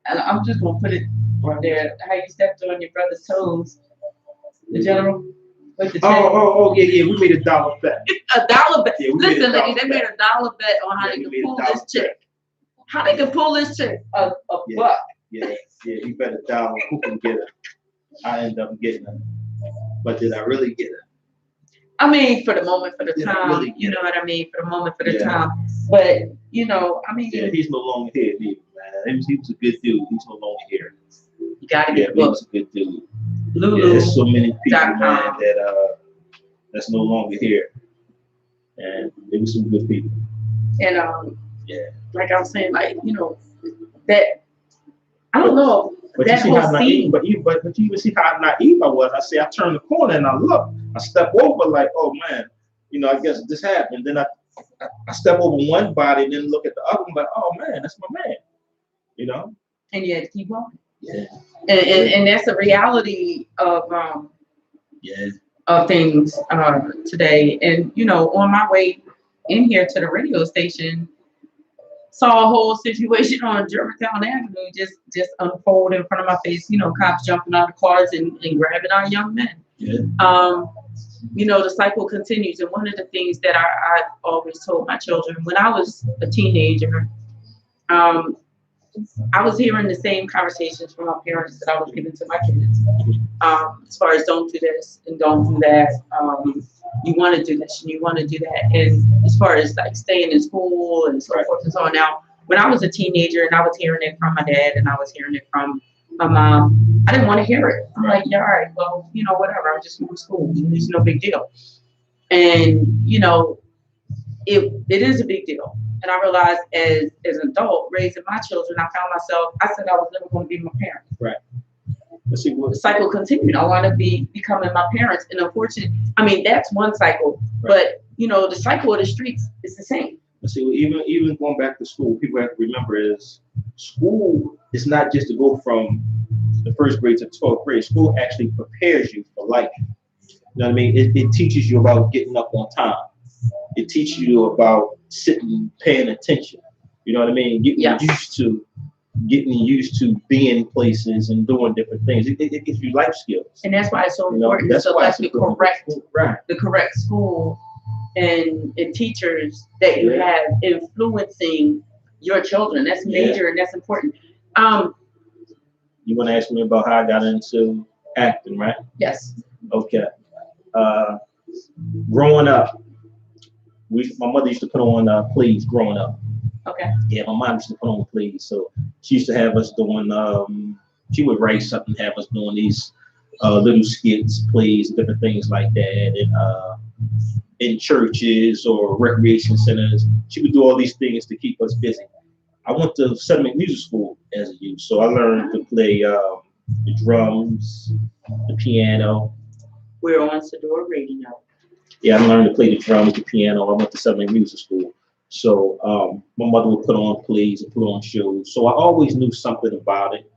A: and I'm just gonna put it right there, how you stepped on your brother's toes, the general with the
C: yeah, we made a dollar bet.
A: a dollar bet.
C: Yeah, we made a
A: Listen,
C: dollar
A: ladies, they made a dollar bet on how
C: Yeah,
A: they
C: we
A: could
C: made a
A: pull
C: dollar
A: this chick. How they could pull this chick a
C: Yeah.
A: buck.
C: Yeah, you bet a dollar who can get her. I end up getting her. But did I really get her?
A: I mean, for the moment, for the
C: Yeah,
A: time,
C: really,
A: you know what I mean, for the moment, for the
C: Yeah.
A: time. But you know, I mean,
C: Yeah, he's no longer here, man. He was a good dude. He's no longer here.
A: you gotta
C: Yeah,
A: get
C: he
A: the book.
C: was a good dude.
A: Lulu.
C: Yeah, there's so many people,
A: .com.
C: man, that's no longer here. And there was some good people.
A: And
C: Yeah.
A: like I was saying, like, you know, that I don't know.
C: But you
A: That
C: see
A: whole
C: how naive,
A: scene.
C: but you even see how naive I was. I say I turn the corner and I look, I step over like, oh man, you know, I guess this happened. Then I step over one body and then look at the other one like, oh man, that's my man. You know?
A: And you had to keep walking.
C: Yeah.
A: And that's the reality of
C: Yeah.
A: things today. And you know, on my way in here to the radio station, saw a whole situation on Germantown Avenue just unfold in front of my face. You know, cops jumping out of cars and grabbing our young men.
C: Yeah.
A: You know, the cycle continues. And one of the things that I always told my children when I was a teenager, I was hearing the same conversations from my parents that I was giving to my kids. As far as don't do this and don't do that. You want to do this and you want to do that. And as far as like staying in school and so forth and so on. Now, when I was a teenager and I was hearing it from my dad and I was hearing it from my mom, I didn't want to hear it. I'm like, yeah, all right, well, you know, whatever. I'm just going to school. It's no big deal. And, you know, it is a big deal. And I realized as an adult raising my children, I found myself, I said I was never going to be my parent.
C: Right. Let's see what
A: The cycle continued. I want to be becoming my parents. And unfortunately, I mean, that's one cycle.
C: Right.
A: But, you know, the cycle of the streets is the same.
C: let's see, even going back to school, people have to remember is school is not just to go from the first grade to 12th grade. School actually prepares you for life. You know what I mean? It teaches you about getting up on time. It teaches you about sitting, paying attention. You know what I mean? Getting used to being in places and doing different things. It gives you life skills.
A: And that's why it's so
C: You know,
A: important
C: that's
A: to
C: why
A: select
C: it's
A: the
C: important.
A: correct school and teachers that you
C: Yeah.
A: have influencing your children. That's major and that's important.
C: You want to ask me about how I got into acting, right?
A: Yes.
C: Okay. Growing up, my mother used to put on plays growing up.
A: Okay.
C: Yeah, my mom used to put on plays. So she used to have us doing, she would write something, have us doing these little skits, plays, different things like that. And in churches or recreation centers, she would do all these things to keep us busy. I went to Settlement Music School as a youth. So I learned to play the drums, the piano.
A: We're on Sador Radio.
C: Yeah, I learned to play the drums, the piano. I went to Settlement Music School. So my mother would put on plays and put on shows. So I always knew something about it.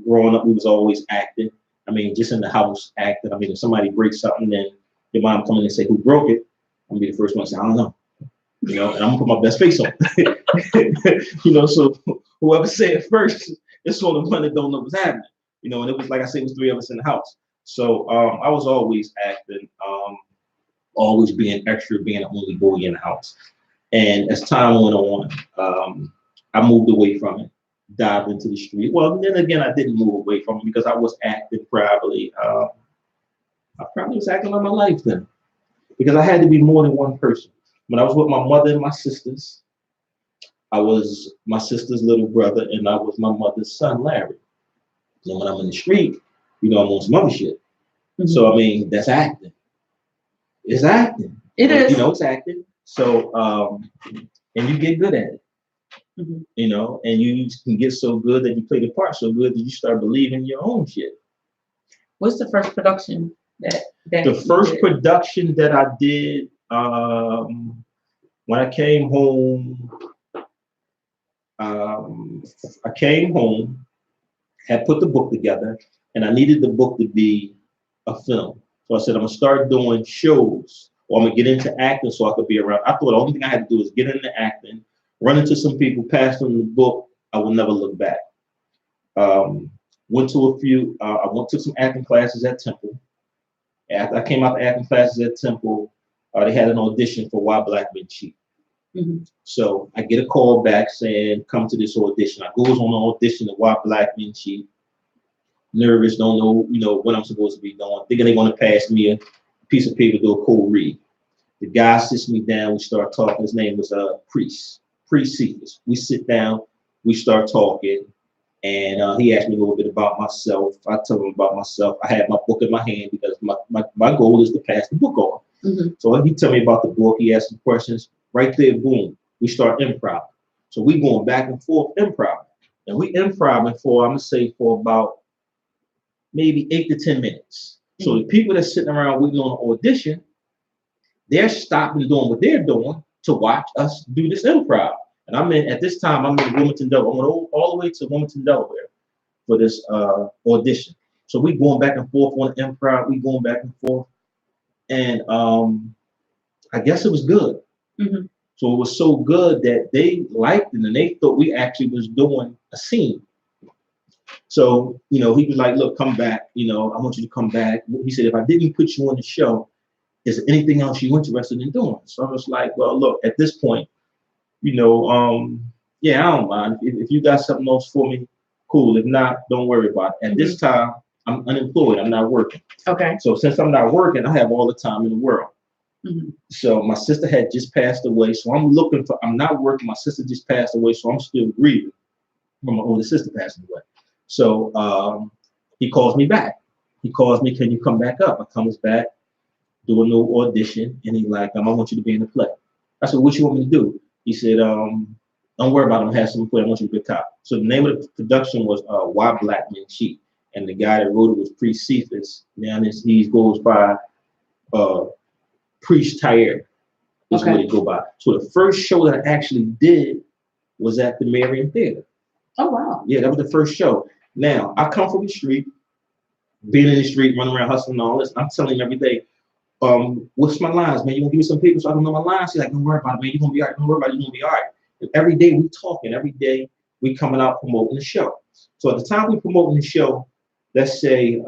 C: Growing up, we was always acting. I mean, just in the house acting. I mean, if somebody breaks something, then your mom come in and say, who broke it? I'm gonna be the first one to say, I don't know. You know, and I'm gonna put my best face on.
B: So whoever said it first, it's on the one that don't know what's happening. And it was like I said, it was three of us in the house. So I was always acting, always being extra, being the only boy in the house. And as time went on, I moved away from it, dived into the street. Well, then again, I didn't move away from it because I was acting probably. I probably was acting all my life then, because I had to be more than one person. When I was with my mother and my sisters, I was my sister's little brother, and I was my mother's son, Larry. And when I'm in the street, I'm on some other shit.
A: Mhm.
B: So I mean, that's acting. It's acting.
A: It is.
B: It's acting. So and you get good at it.
A: Mhm.
B: And you can get so good that you play the part so good that you start believing your own shit.
A: What's the first production that
B: The first production that I did when I came home, had put the book together, and I needed the book to be a film. So I said, I'm gonna start doing shows, or I'm gonna get into acting so I could be around. I thought the only thing I had to do was get into acting, run into some people, pass them the book. I will never look back. Went to a few. I took some acting classes at Temple. After I came out of acting classes at Temple, they had an audition for Why Black Men Cheat.
A: Mhm.
B: So I get a call back saying, come to this audition. I goes on the audition of Why Black Men Cheat. Nervous, don't know, what I'm supposed to be doing. Thinking they're gonna pass me a piece of paper to do a cold read. The guy sits me down, we start talking. His name was Priest Cephas. We sit down, we start talking, and he asked me a little bit about myself. I tell him about myself. I had my book in my hand because my goal is to pass the book on.
A: Mm-hmm.
B: So he tell me about the book. He asked some questions. Right there, boom, we start improv. So we going back and forth improv, and we improving for, I'm gonna say, for about maybe 8 to 10 minutes. Mm-hmm. So the people that's sitting around waiting on an audition, they're stopping doing what they're doing to watch us do this improv. And at this time, I'm in Wilmington, Delaware. I went all the way to Wilmington, Delaware for this audition. So we going back and forth on improv. We going back and forth. And I guess it was good. Mm-hmm. So it was so good that they liked it and they thought we actually was doing a scene. So, he was like, look, come back. I want you to come back. He said, if I didn't put you on the show, is there anything else you're interested in doing? So I was like, well, look, at this point, yeah, I don't mind. If you got something else for me, cool. If not, don't worry about it. At this time, I'm unemployed. I'm not working. Okay. So since I'm not working, I have all the time in the world. Mm-hmm. So my sister had just passed away. So I'm not working. My sister just passed away. So I'm still grieving from my older sister passing away. So he calls me back. He calls me, can you come back up? I comes back, do a new audition, and he's like, I want you to be in the play. I said, what you want me to do? He said, don't worry about it. I'm gonna have some play. I want you to be a cop. So the name of the production was Why Black Men Cheat. And the guy that wrote it was Priest Cephas. Now he goes by Priest Tyre is what he go by. So the first show that I actually did was at the Marion Theater. Oh, wow. Yeah, that was the first show. Now, I come from the street, being in the street, running around, hustling and all this. I'm telling him every day, what's my lines, man? You gonna give me some people so I don't know my lines? He's like, don't worry about it, man. You're gonna be all right. Don't worry about it. You're gonna be all right. And every day we talking. Every day we coming out promoting the show. So at the time we promoting the show, let's say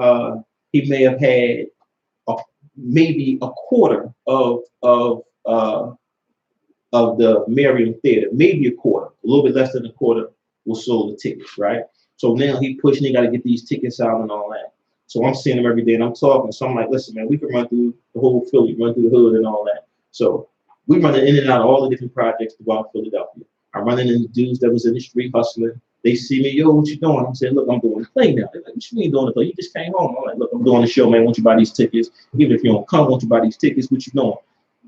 B: he may have had maybe a quarter of the Marion Theater, maybe a quarter, a little bit less than a quarter was sold the tickets, right? So now he pushing, he got to get these tickets out and all that. So I'm seeing him every day and I'm talking. So I'm like, listen, man, we can run through the whole Philly, run through the hood and all that. So we running in and out of all the different projects throughout Philadelphia. I'm running into dudes that was in the street hustling. They see me, yo, what you doing? I'm saying, look, I'm doing the play now. They're like, what you mean doing the play? You just came home. I'm like, look, I'm doing the show, man. Want you buy these tickets? Even if you don't come, want you buy these tickets? What you doing?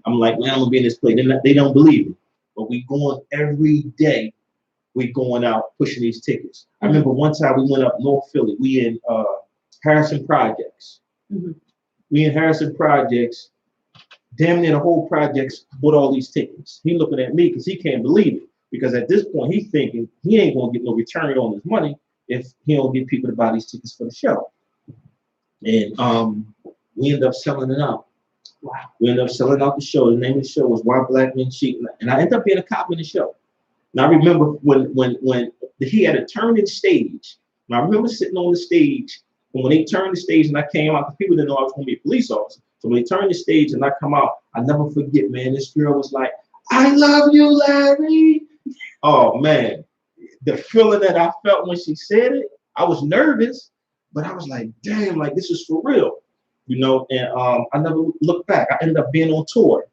B: I'm like, man, I'm gonna be in this play. They don't believe me, but we going every day. We going out pushing these tickets. Mm-hmm. I remember one time we went up North Philly. We in Harrison Projects. Mm-hmm. We in Harrison Projects. Damn near the whole projects bought all these tickets. He looking at me because he can't believe it. Because at this point, he's thinking he ain't gonna get no return on his money if he don't get people to buy these tickets for the show. And we end up selling it out. Wow. We ended up selling out the show. The name of the show was Why Black Men Cheat. And I ended up being a cop in the show.
C: And I remember when he had a turning stage. And I remember sitting on the stage, and when they turned the stage and I came out, because people didn't know I was going to be a police officer. So when they turned the stage and I come out, I never forget, man. This girl was like, "I love you, Larry." Oh man, the feeling that I felt when she said it, I was nervous, but I was like, damn, like this is for real, you know. And I never looked back. I ended up being on tour.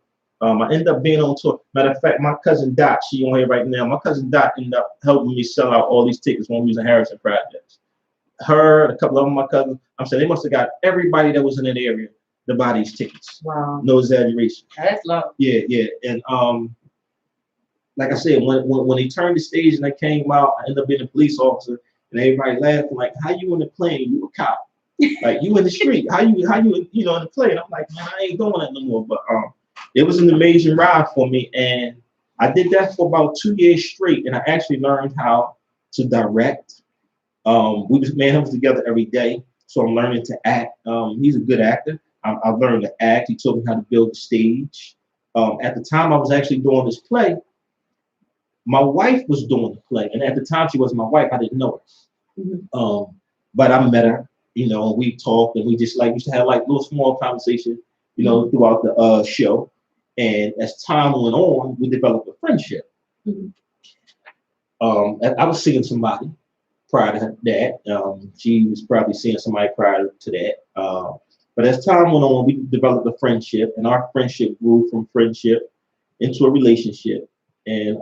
C: Matter of fact, my cousin Dot, she on here right now. My cousin Dot ended up helping me sell out all these tickets when we was in Harrison Projects. Her, a couple of my cousins, I'm saying they must have got everybody that was in that area to buy these tickets.
A: Wow.
C: No exaggeration.
A: That's love.
C: Yeah, yeah. And like I said, when they turned the stage and I came out, I ended up being a police officer, and everybody laughing like, "How you in the plane? You a cop? Like you in the street? How you in the plane?" I'm like, "Man, I ain't doing that no more." But it was an amazing ride for me, and I did that for about 2 years straight, and I actually learned how to direct. We was man was together every day, so I'm learning to act. He's a good actor. I learned to act. He taught me how to build the stage. At the time I was actually doing this play, my wife was doing the play, and at the time she was my wife. I didn't know her, but I met her. You know, we talked, and we just like used to have like little small conversation, you know, throughout the show. And as time went on, we developed a friendship. And I was seeing somebody prior to that. She was probably seeing somebody prior to that. But as time went on, we developed a friendship, and our friendship grew from friendship into a relationship. And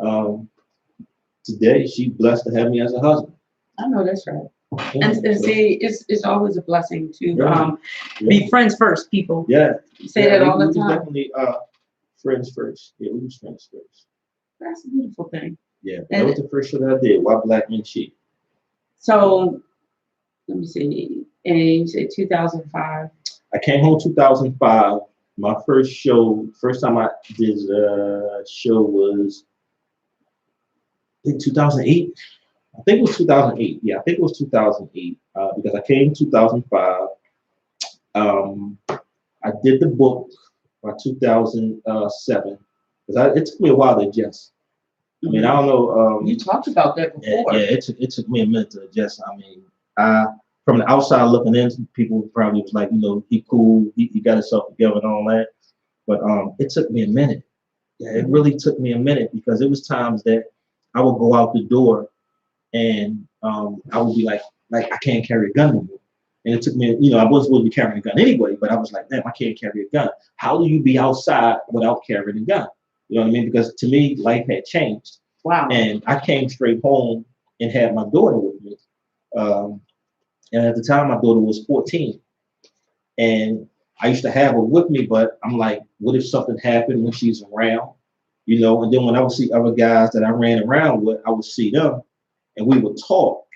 C: today, she's blessed to have me as a husband.
A: I know that's right.
C: Yeah,
A: And
C: so,
A: see, it's always a blessing to
C: yeah.
A: be friends first, people.
C: Yeah.
A: You say that all
C: we
A: the
C: was
A: time.
C: definitely friends first. Yeah, we was friends first.
A: That's a beautiful thing.
C: Yeah, that
A: And
C: was the first show that I did. Why Black Men Cheat?
A: so, let me see. And you said 2005.
C: I came home 2005. My first time I did a show was I think 2008. I think it was 2008. Yeah, I think it was 2008 because I came in 2005. I did the book by 2007 because it took me a while to adjust. I mean, I don't know.
A: You talked about that before.
C: Yeah, it took me a minute to adjust. I mean, from the outside looking in, people probably was like, you know, he cool, he got himself together and all that. But it took me a minute. Yeah, it really took me a minute because it was times that I would go out the door and I would be like I can't carry a gun anymore. And it took me, you know, I wasn't supposed to be carrying a gun anyway, but I was like, damn, I can't carry a gun. How do you be outside without carrying a gun? You know what I mean? Because to me, life had changed.
A: Wow.
C: And I came straight home and had my daughter with me. And at the time, my daughter was 14. And I used to have her with me, but I'm like, what if something happened when she's around? You know, and then when I would see other guys that I ran around with, I would see them and we would talk.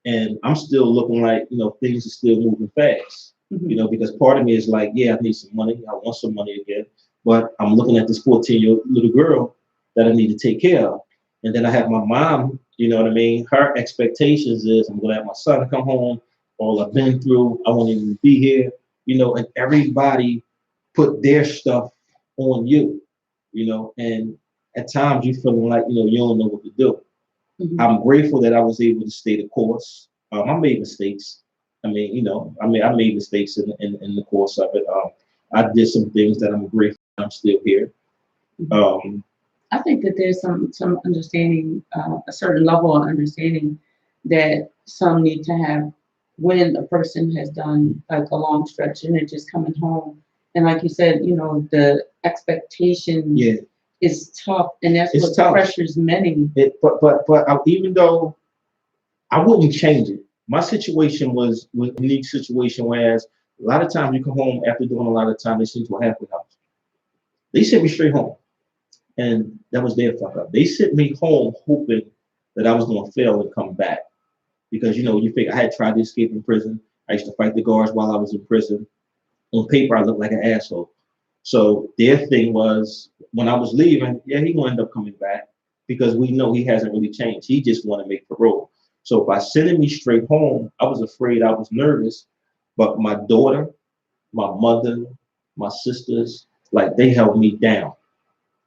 C: And I'm still looking like, you know, things are still moving fast, you know, because part of me is like, yeah, I need some money. I want some money again. But I'm looking at this 14-year-old little girl that I need to take care of. And then I have my mom, you know what I mean? Her expectations is I'm going to have my son come home, all I've been through. I won't even be here, you know, and everybody put their stuff on you, you know, and at times you feeling like, you know, you don't know what to do. I'm grateful that I was able to stay the course. I made mistakes. I mean, you know, I made mistakes in the course of it. I did some things that I'm grateful I'm still here.
A: I think that there's some understanding, a certain level of understanding that some need to have when a person has done like a long stretch and they're just coming home. And like you said, you know, the expectation is tough, and that's
C: It's
A: what
C: tough.
A: pressures many.
C: But even though I wouldn't change it, my situation was a unique situation. Whereas a lot of times you come home after doing a lot of time, they send you to a halfway house. They sent me straight home, and that was their fuck up. They sent me home hoping that I was going to fail and come back because, you know, you think I had tried to escape from prison. I used to fight the guards while I was in prison. On paper, I looked like an asshole. So their thing was when I was leaving, yeah, he gonna end up coming back because we know he hasn't really changed. He just want to make parole. So by sending me straight home, I was afraid, I was nervous, but my daughter, my mother, my sisters, like they held me down.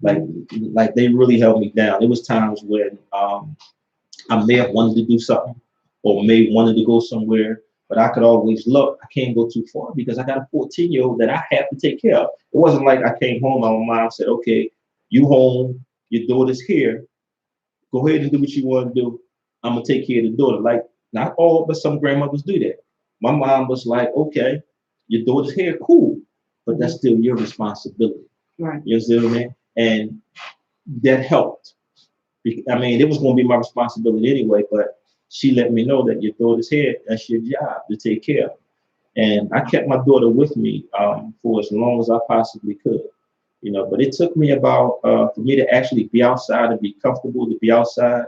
B: Like they really held me down. There was times when I may have wanted to do something or may wanted to go somewhere, but I could always look. I can't go too far because I got a 14-year-old that I have to take care of. It wasn't like I came home, my mom said, okay, you home, your daughter's here. Go ahead and do what you want to do. I'm gonna take care of the daughter. Like not all, but some grandmothers do that. My mom was like, okay, your daughter's here, cool, but that's still your responsibility.
A: Right.
B: You see what I mean? And that helped. I mean, it was going to be my responsibility anyway, but she let me know that your daughter's here. That's your job to take care of. And I kept my daughter with me for as long as I possibly could. You know, but it took me about for me to actually be outside and be comfortable to be outside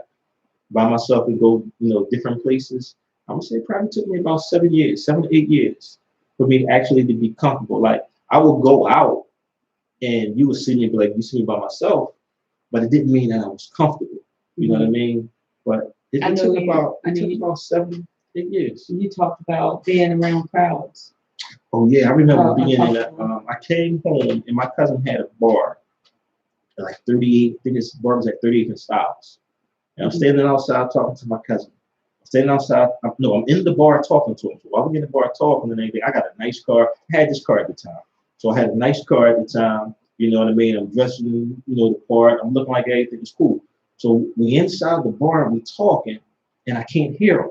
B: by myself and go, you know, different places. I'm gonna say it probably took me about 7 years, 7 to 8 years for me actually to be comfortable. Like I would go out and you would see me, be like, you see me by myself, but it didn't mean that I was comfortable. You know what I mean? But it took about 7, 8 years.
A: You talked about being around crowds.
B: Oh yeah, I remember being in that. I came home and my cousin had a bar, at like 38. I think his bar was at 38 and Styles. And I'm standing outside talking to my cousin. I'm standing outside. I'm in the bar talking to him. So while we're in the bar talking and everything, I got a nice car. I had this car at the time. So I had a nice car at the time. You know what I mean? I'm dressing, you know, the part. I'm looking like everything is cool. So we inside the bar and we talking, and I can't hear him.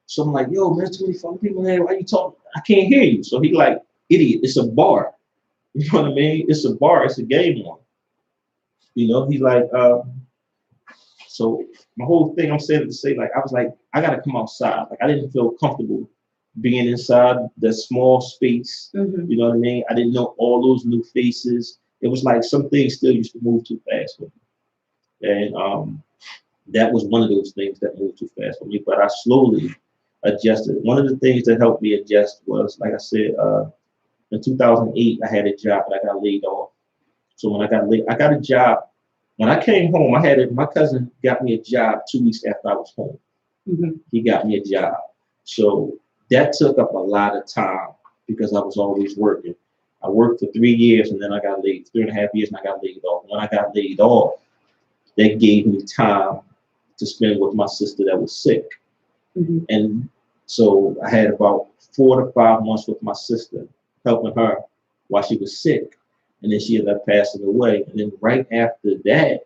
B: So I'm like, yo, man, there's too many fucking people there. Why you talking? I can't hear you. So he like, idiot, it's a bar. You know what I mean? It's a bar. It's a game one. You know, he's like, so my whole thing I'm saying to say, like, I was like, I got to come outside. Like, I didn't feel comfortable being inside the small space. You know what I mean? I didn't know all those new faces. It was like some things still used to move too fast for me. And that was one of those things that moved too fast for me. But I slowly adjusted. One of the things that helped me adjust was, like I said, in 2008, I had a job, but I got laid off. So when I got a job. When I came home, my cousin got me a job 2 weeks after I was home. He got me a job. So that took up a lot of time because I was always working. I worked for 3 years and then I got laid, 3.5 years, and I got laid off. When I got laid off, that gave me time to spend with my sister that was sick. And so I had about 4 to 5 months with my sister, helping her while she was sick. And then she ended up passing away. And then right after that,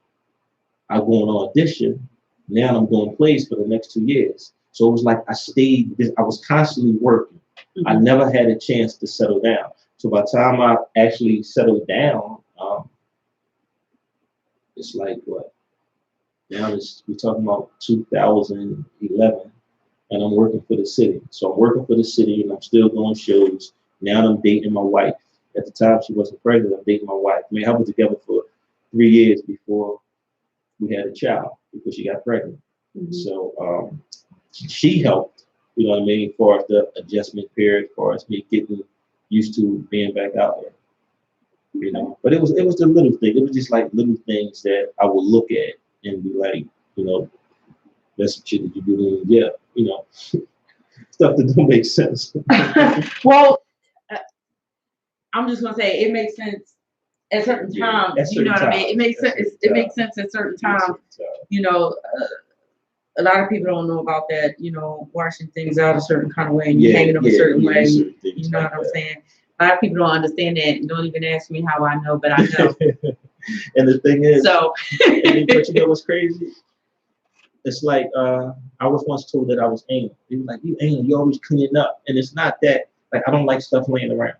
B: I go on audition. Now I'm doing plays for the next 2 years. So it was like I was constantly working. I never had a chance to settle down. So by the time I actually settled down, it's like what? Now we're talking about 2011, and I'm working for the city. So I'm working for the city and I'm still doing shows. Now I'm dating my wife. At the time, she wasn't pregnant. I'm dating my wife. I mean, I was together for 3 years before we had a child because she got pregnant. So she helped, you know what I mean, as far as the adjustment period, as far as me getting used to being back out there. You know, but it was the little thing. It was just like little things that I would look at and be like, you know, that's some shit that you do. Yeah, you know, stuff that don't make sense.
A: Well, I'm just gonna say it makes sense at certain times. You know what I mean? It makes sense. It makes sense at certain times. You know, a lot of people don't know about that. You know, washing things out a certain kind of way and you hanging them a certain way. You know what I'm saying? A lot of people don't understand that and don't even ask me how I know, but I know.
B: And the thing is,
A: so
B: but you know what's crazy? It's like I was once told that I was anal. They were like, "You anal, you always cleaning up," and it's not that. Like I don't like stuff laying around.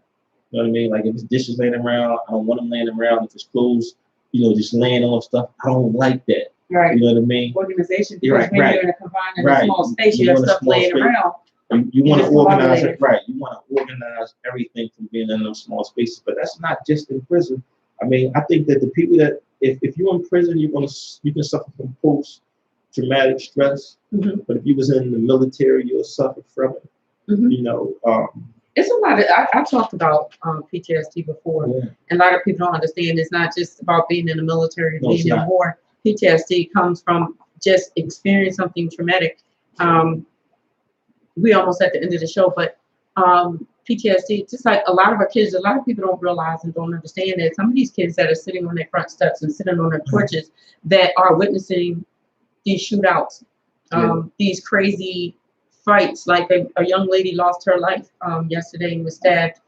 B: You know what I mean? Like if it's dishes laying around, I don't want them laying around. If it's clothes, you know, just laying on stuff, I don't like that.
A: Right.
B: You know what I mean?
A: Organization. Because when you're in a confined in a small space, you have stuff laying around.
B: You want to organize it, right? You want to organize everything from being in those small spaces, but that's not just in prison. I mean, I think that the people that if you're in prison, you can suffer from post-traumatic stress. But if you was in the military, you'll suffer from it. You know,
A: it's a lot of. I talked about PTSD before, and a lot of people don't understand. It's not just about being in the military, being in war. PTSD comes from just experiencing something traumatic. We almost at the end of the show, but PTSD, just like a lot of our kids, a lot of people don't realize and don't understand that some of these kids that are sitting on their front steps and sitting on their porches that are witnessing these shootouts, these crazy fights. Like a young lady lost her life yesterday and was stabbed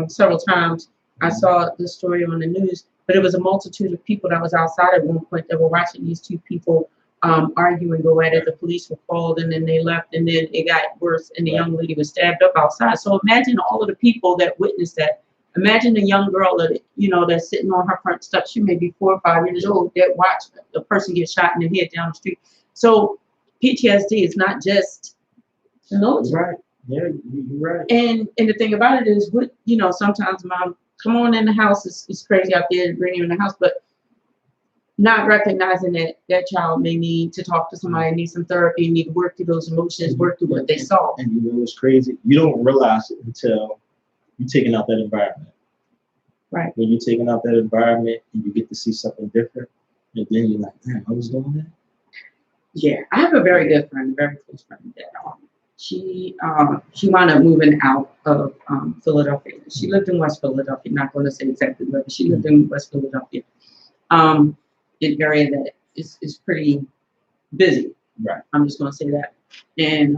A: several times. I saw the story on the news, but it was a multitude of people that was outside at one point that were watching these two people argue and go at it. The police were called and then they left, and then it got worse and the young lady was stabbed up outside. So imagine all of the people that witnessed that. Imagine the young girl that, you know, that's sitting on her front steps. She may be 4 or 5 years old that watched the person get shot in the head down the street. So PTSD is not just the military.
C: Right. Yeah, you're right.
A: And the thing about it is, what, you know, sometimes mom, come on in the house, it's crazy out there, bring you in the house, but not recognizing that that child may need to talk to somebody, need some therapy, need to work through those emotions, work through what they saw.
C: And you know what's crazy? You don't realize it until you're taking out that environment.
A: Right.
C: When you're taking out that environment and you get to see something different, and then you're like, damn, I was doing that.
A: Yeah, I have a very good friend, very close friend that she wound up moving out of Philadelphia. She lived in West Philadelphia, not going to say exactly where, but she lived in West Philadelphia. An area that is pretty busy.
C: Right.
A: I'm just going to say that. And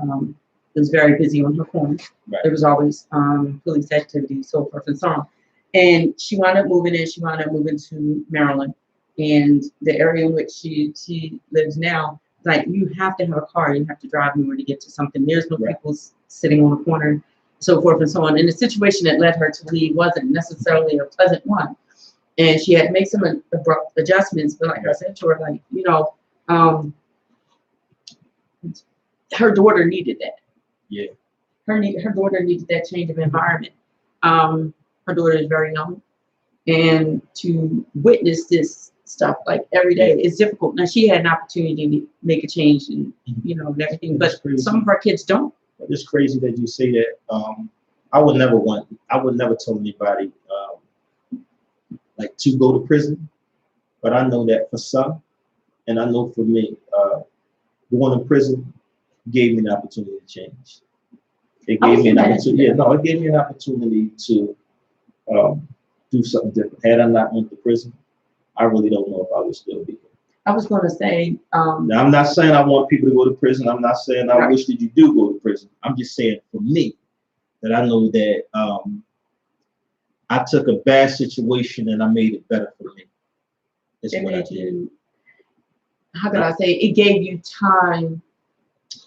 A: it was very busy on her corner.
C: Right.
A: There was always police activity, so forth and so on. And she wound up moving in. She wound up moving to Maryland. And the area in which she lives now, like, you have to have a car. You have to drive in order to get to something. There's no people sitting on the corner, so forth and so on. And the situation that led her to leave wasn't necessarily a pleasant one. And she had made some abrupt adjustments, but like I said to her, like, you know, her daughter needed that.
C: Yeah.
A: Her daughter needed that change of environment. Her daughter is very young, and to witness this stuff like every day is difficult. Now she had an opportunity to make a change and, you know, and everything, but some of our kids don't.
C: It's crazy that you say that. I would never tell anybody like to go to prison, but I know that for some, and I know for me, going to prison gave me an opportunity to change. It gave me an opportunity. Yeah, no, it gave me an opportunity to do something different. Had I not went to prison, I really don't know if I would still be here.
A: I was going to say.
C: Now, I'm not saying I want people to go to prison. I'm not saying I wish that you do go to prison. I'm just saying for me that I know that I took a bad situation and I made it better for me.
A: It made you, how can I say? It gave you time.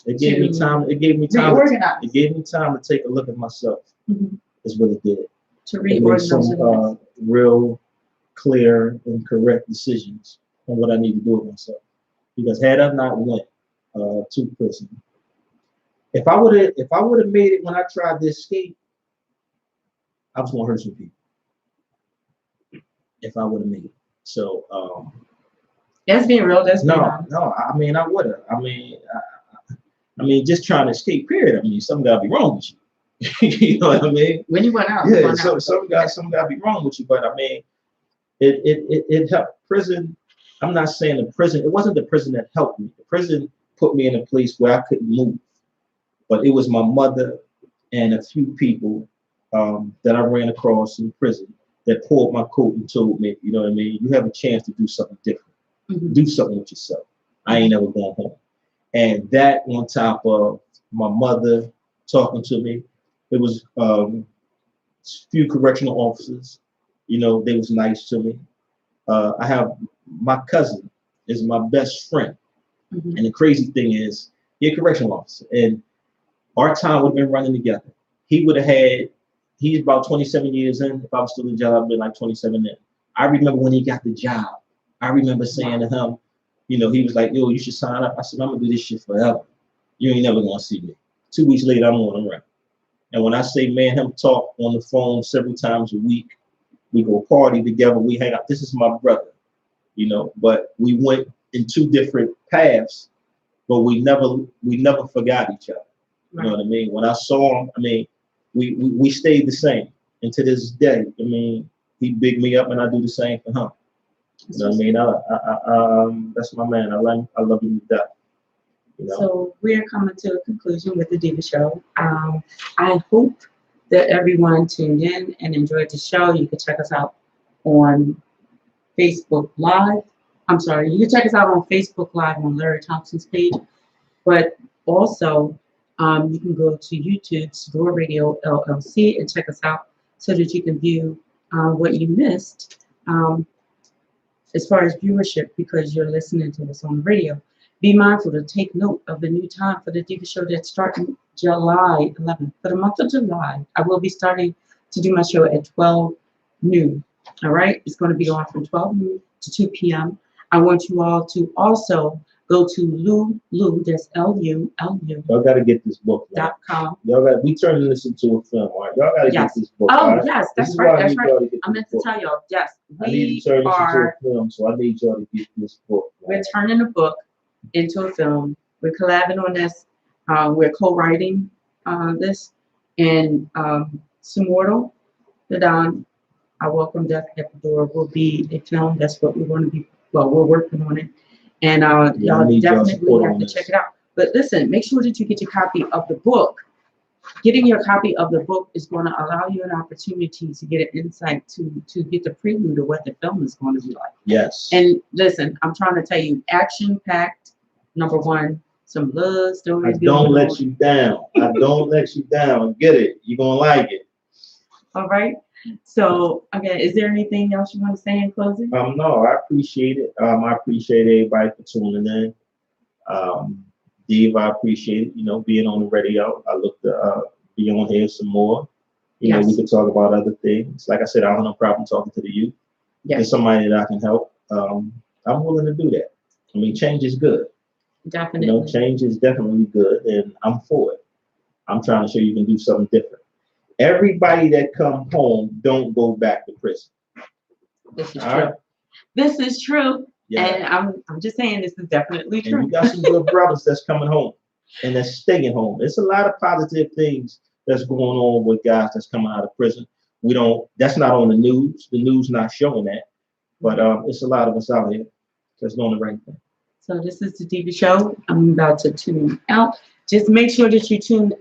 C: It gave me time. It gave me time. It gave me time to take a look at myself. Is what it did.
A: To reorganize
C: some real clear and correct decisions on what I need to do with myself. Because had I not went to prison, if I would have made it when I tried to escape, I was gonna hurt some people. If I would have made it, so
A: that's being real. That's
C: no. I mean, I would have. I mean, just trying to escape. Period. I mean, something gotta be wrong with you. You know what I mean?
A: When you went out,
C: yeah. So some gotta be wrong with you. But I mean, it helped. Prison. I'm not saying the prison. It wasn't the prison that helped me. The prison put me in a place where I couldn't move. But it was my mother and a few people that I ran across in prison that pulled my coat and told me, you know what I mean? You have a chance to do something different. Do something with yourself. I ain't never going home. And that on top of my mother talking to me, it was few correctional officers. You know, they was nice to me. I have my cousin is my best friend. And the crazy thing is, he's a correctional officer. And our time would have been running together. He would have had, he's about 27 years in. If I was still in jail, I'd been like 27 in. I remember when he got the job. I remember saying to him, you know, he was like, yo, you should sign up. I said, I'm gonna do this shit forever. You ain't never gonna see me. 2 weeks later, I'm on the run. And when I say, man, him talk on the phone several times a week, we go party together, we hang out. This is my brother, you know, but we went in 2 different paths, but we never forgot each other. You know what I mean? When I saw him, I mean, we stayed the same. And to this day, I mean, he big me up and I do the same for him. You know what I mean? That's my man. I love him to death. You know?
A: So we're coming to a conclusion with the Deeva Show. I hope that everyone tuned in and enjoyed the show. You can check us out on Facebook Live. I'm sorry, you can check us out on Facebook Live on Larry Thompson's page, but also you can go to YouTube, Store Radio LLC, and check us out so that you can view what you missed as far as viewership because you're listening to us on the radio. Be mindful to take note of the new time for the Deeva Show that's starting July 11th. For the month of July, I will be starting to do my show at 12 noon. All right? It's going to be on from 12 noon to 2 p.m. I want you all to also go to Lulu, that's L-U-L-U.
B: Y'all got to get this book. Man.
A: .com.
B: Y'all got. We turning this into a film. All right? Y'all got to get this book.
A: Oh,
B: all right?
A: yes,
B: This
A: that's
B: is
A: right.
B: why I
A: That's
B: need
A: right.
B: y'all to get
A: I
B: this
A: meant to
B: book.
A: tell y'all, yes,
B: I need
A: we
B: to turn this into a
A: are.
B: film, so I need y'all to get this book.
A: We're turning the book into a film. We're collabing on this. We're co-writing this. And Sumortal, the Don, I Welcome Death at the Door will be a film. That's what we're going to be, well, we're working on it. And y'all definitely have to check it out. But listen, make sure that you get your copy of the book. Getting your copy of the book is going to allow you an opportunity to get an insight to get the preview to what the film is going to be like.
B: Yes.
A: And listen, I'm trying to tell you, action-packed, number one, some love stories.
B: I don't let you down. I don't let you down. Get it. You're going to like it.
A: All right. So, again, is there anything else you want to say in closing?
B: No, I appreciate it. I appreciate everybody for tuning in. Deeva, I appreciate it, being on the radio. I look to be on here some more. You know, we could talk about other things. Like I said, I don't have no problem talking to the youth. If there's somebody that I can help, I'm willing to do that. I mean, change is good.
A: Definitely.
B: Change is definitely good, and I'm for it. I'm trying to show you can do something different. Everybody that come home don't go back to prison.
A: This is true. This is true.
B: Yeah.
A: And I'm just saying this is definitely true.
B: And you got some good brothers that's coming home and that's staying home. There's a lot of positive things that's going on with guys that's coming out of prison. That's not on the news. The news not showing that. But it's a lot of us out here that's doing the right thing. So
A: this is the Deeva Show. I'm about to tune out. Just make sure that you tune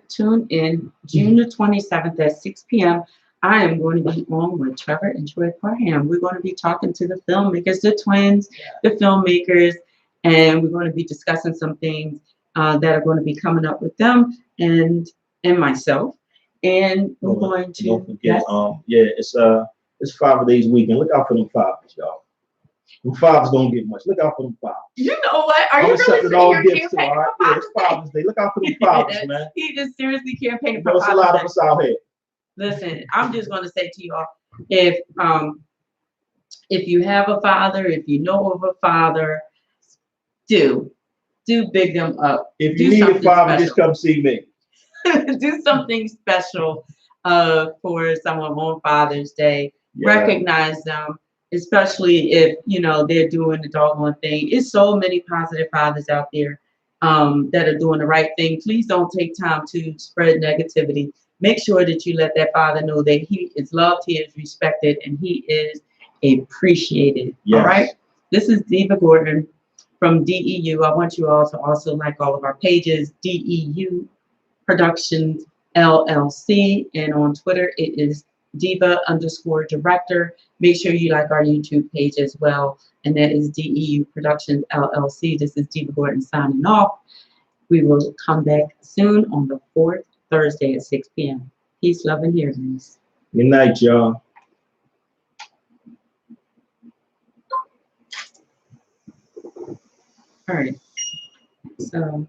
A: in June the 27th at 6 p.m. I am going to be on with Trevor and Troy Parham. We're going to be talking to the filmmakers, the twins, the filmmakers, and we're going to be discussing some things that are going to be coming up with them and myself. And we're going to
B: don't forget, it's Father's Day weekend. Look out for them fathers, y'all. Them fathers don't get much. Look out for them fathers.
A: You know what? Are you really sitting here campaigning for Father's Day?
B: It's Father's Day. Look out for them fathers, man.
A: He just seriously campaigning for
B: Father's Day. There's a lot of us out here.
A: Listen, I'm just going to say to y'all, if you have a father, if you know of a father, do big them up.
B: If you need a father, just come see me.
A: Do something special for someone on Father's Day. Yeah. Recognize them, especially if they're doing the doggone thing. It's so many positive fathers out there that are doing the right thing. Please don't take time to spread negativity. Make sure that you let that father know that he is loved, he is respected, and he is appreciated. Yes. All right? This is Deeva Gordon from DEU. I want you all to also like all of our pages, DEU Productions LLC, and on Twitter it is Deeva_Director. Make sure you like our YouTube page as well, and that is DEU Productions LLC. This is Deeva Gordon signing off. We will come back soon on the 4th Thursday at 6 p.m. Peace, love, and hearings.
B: Good night, y'all.
A: All right. So.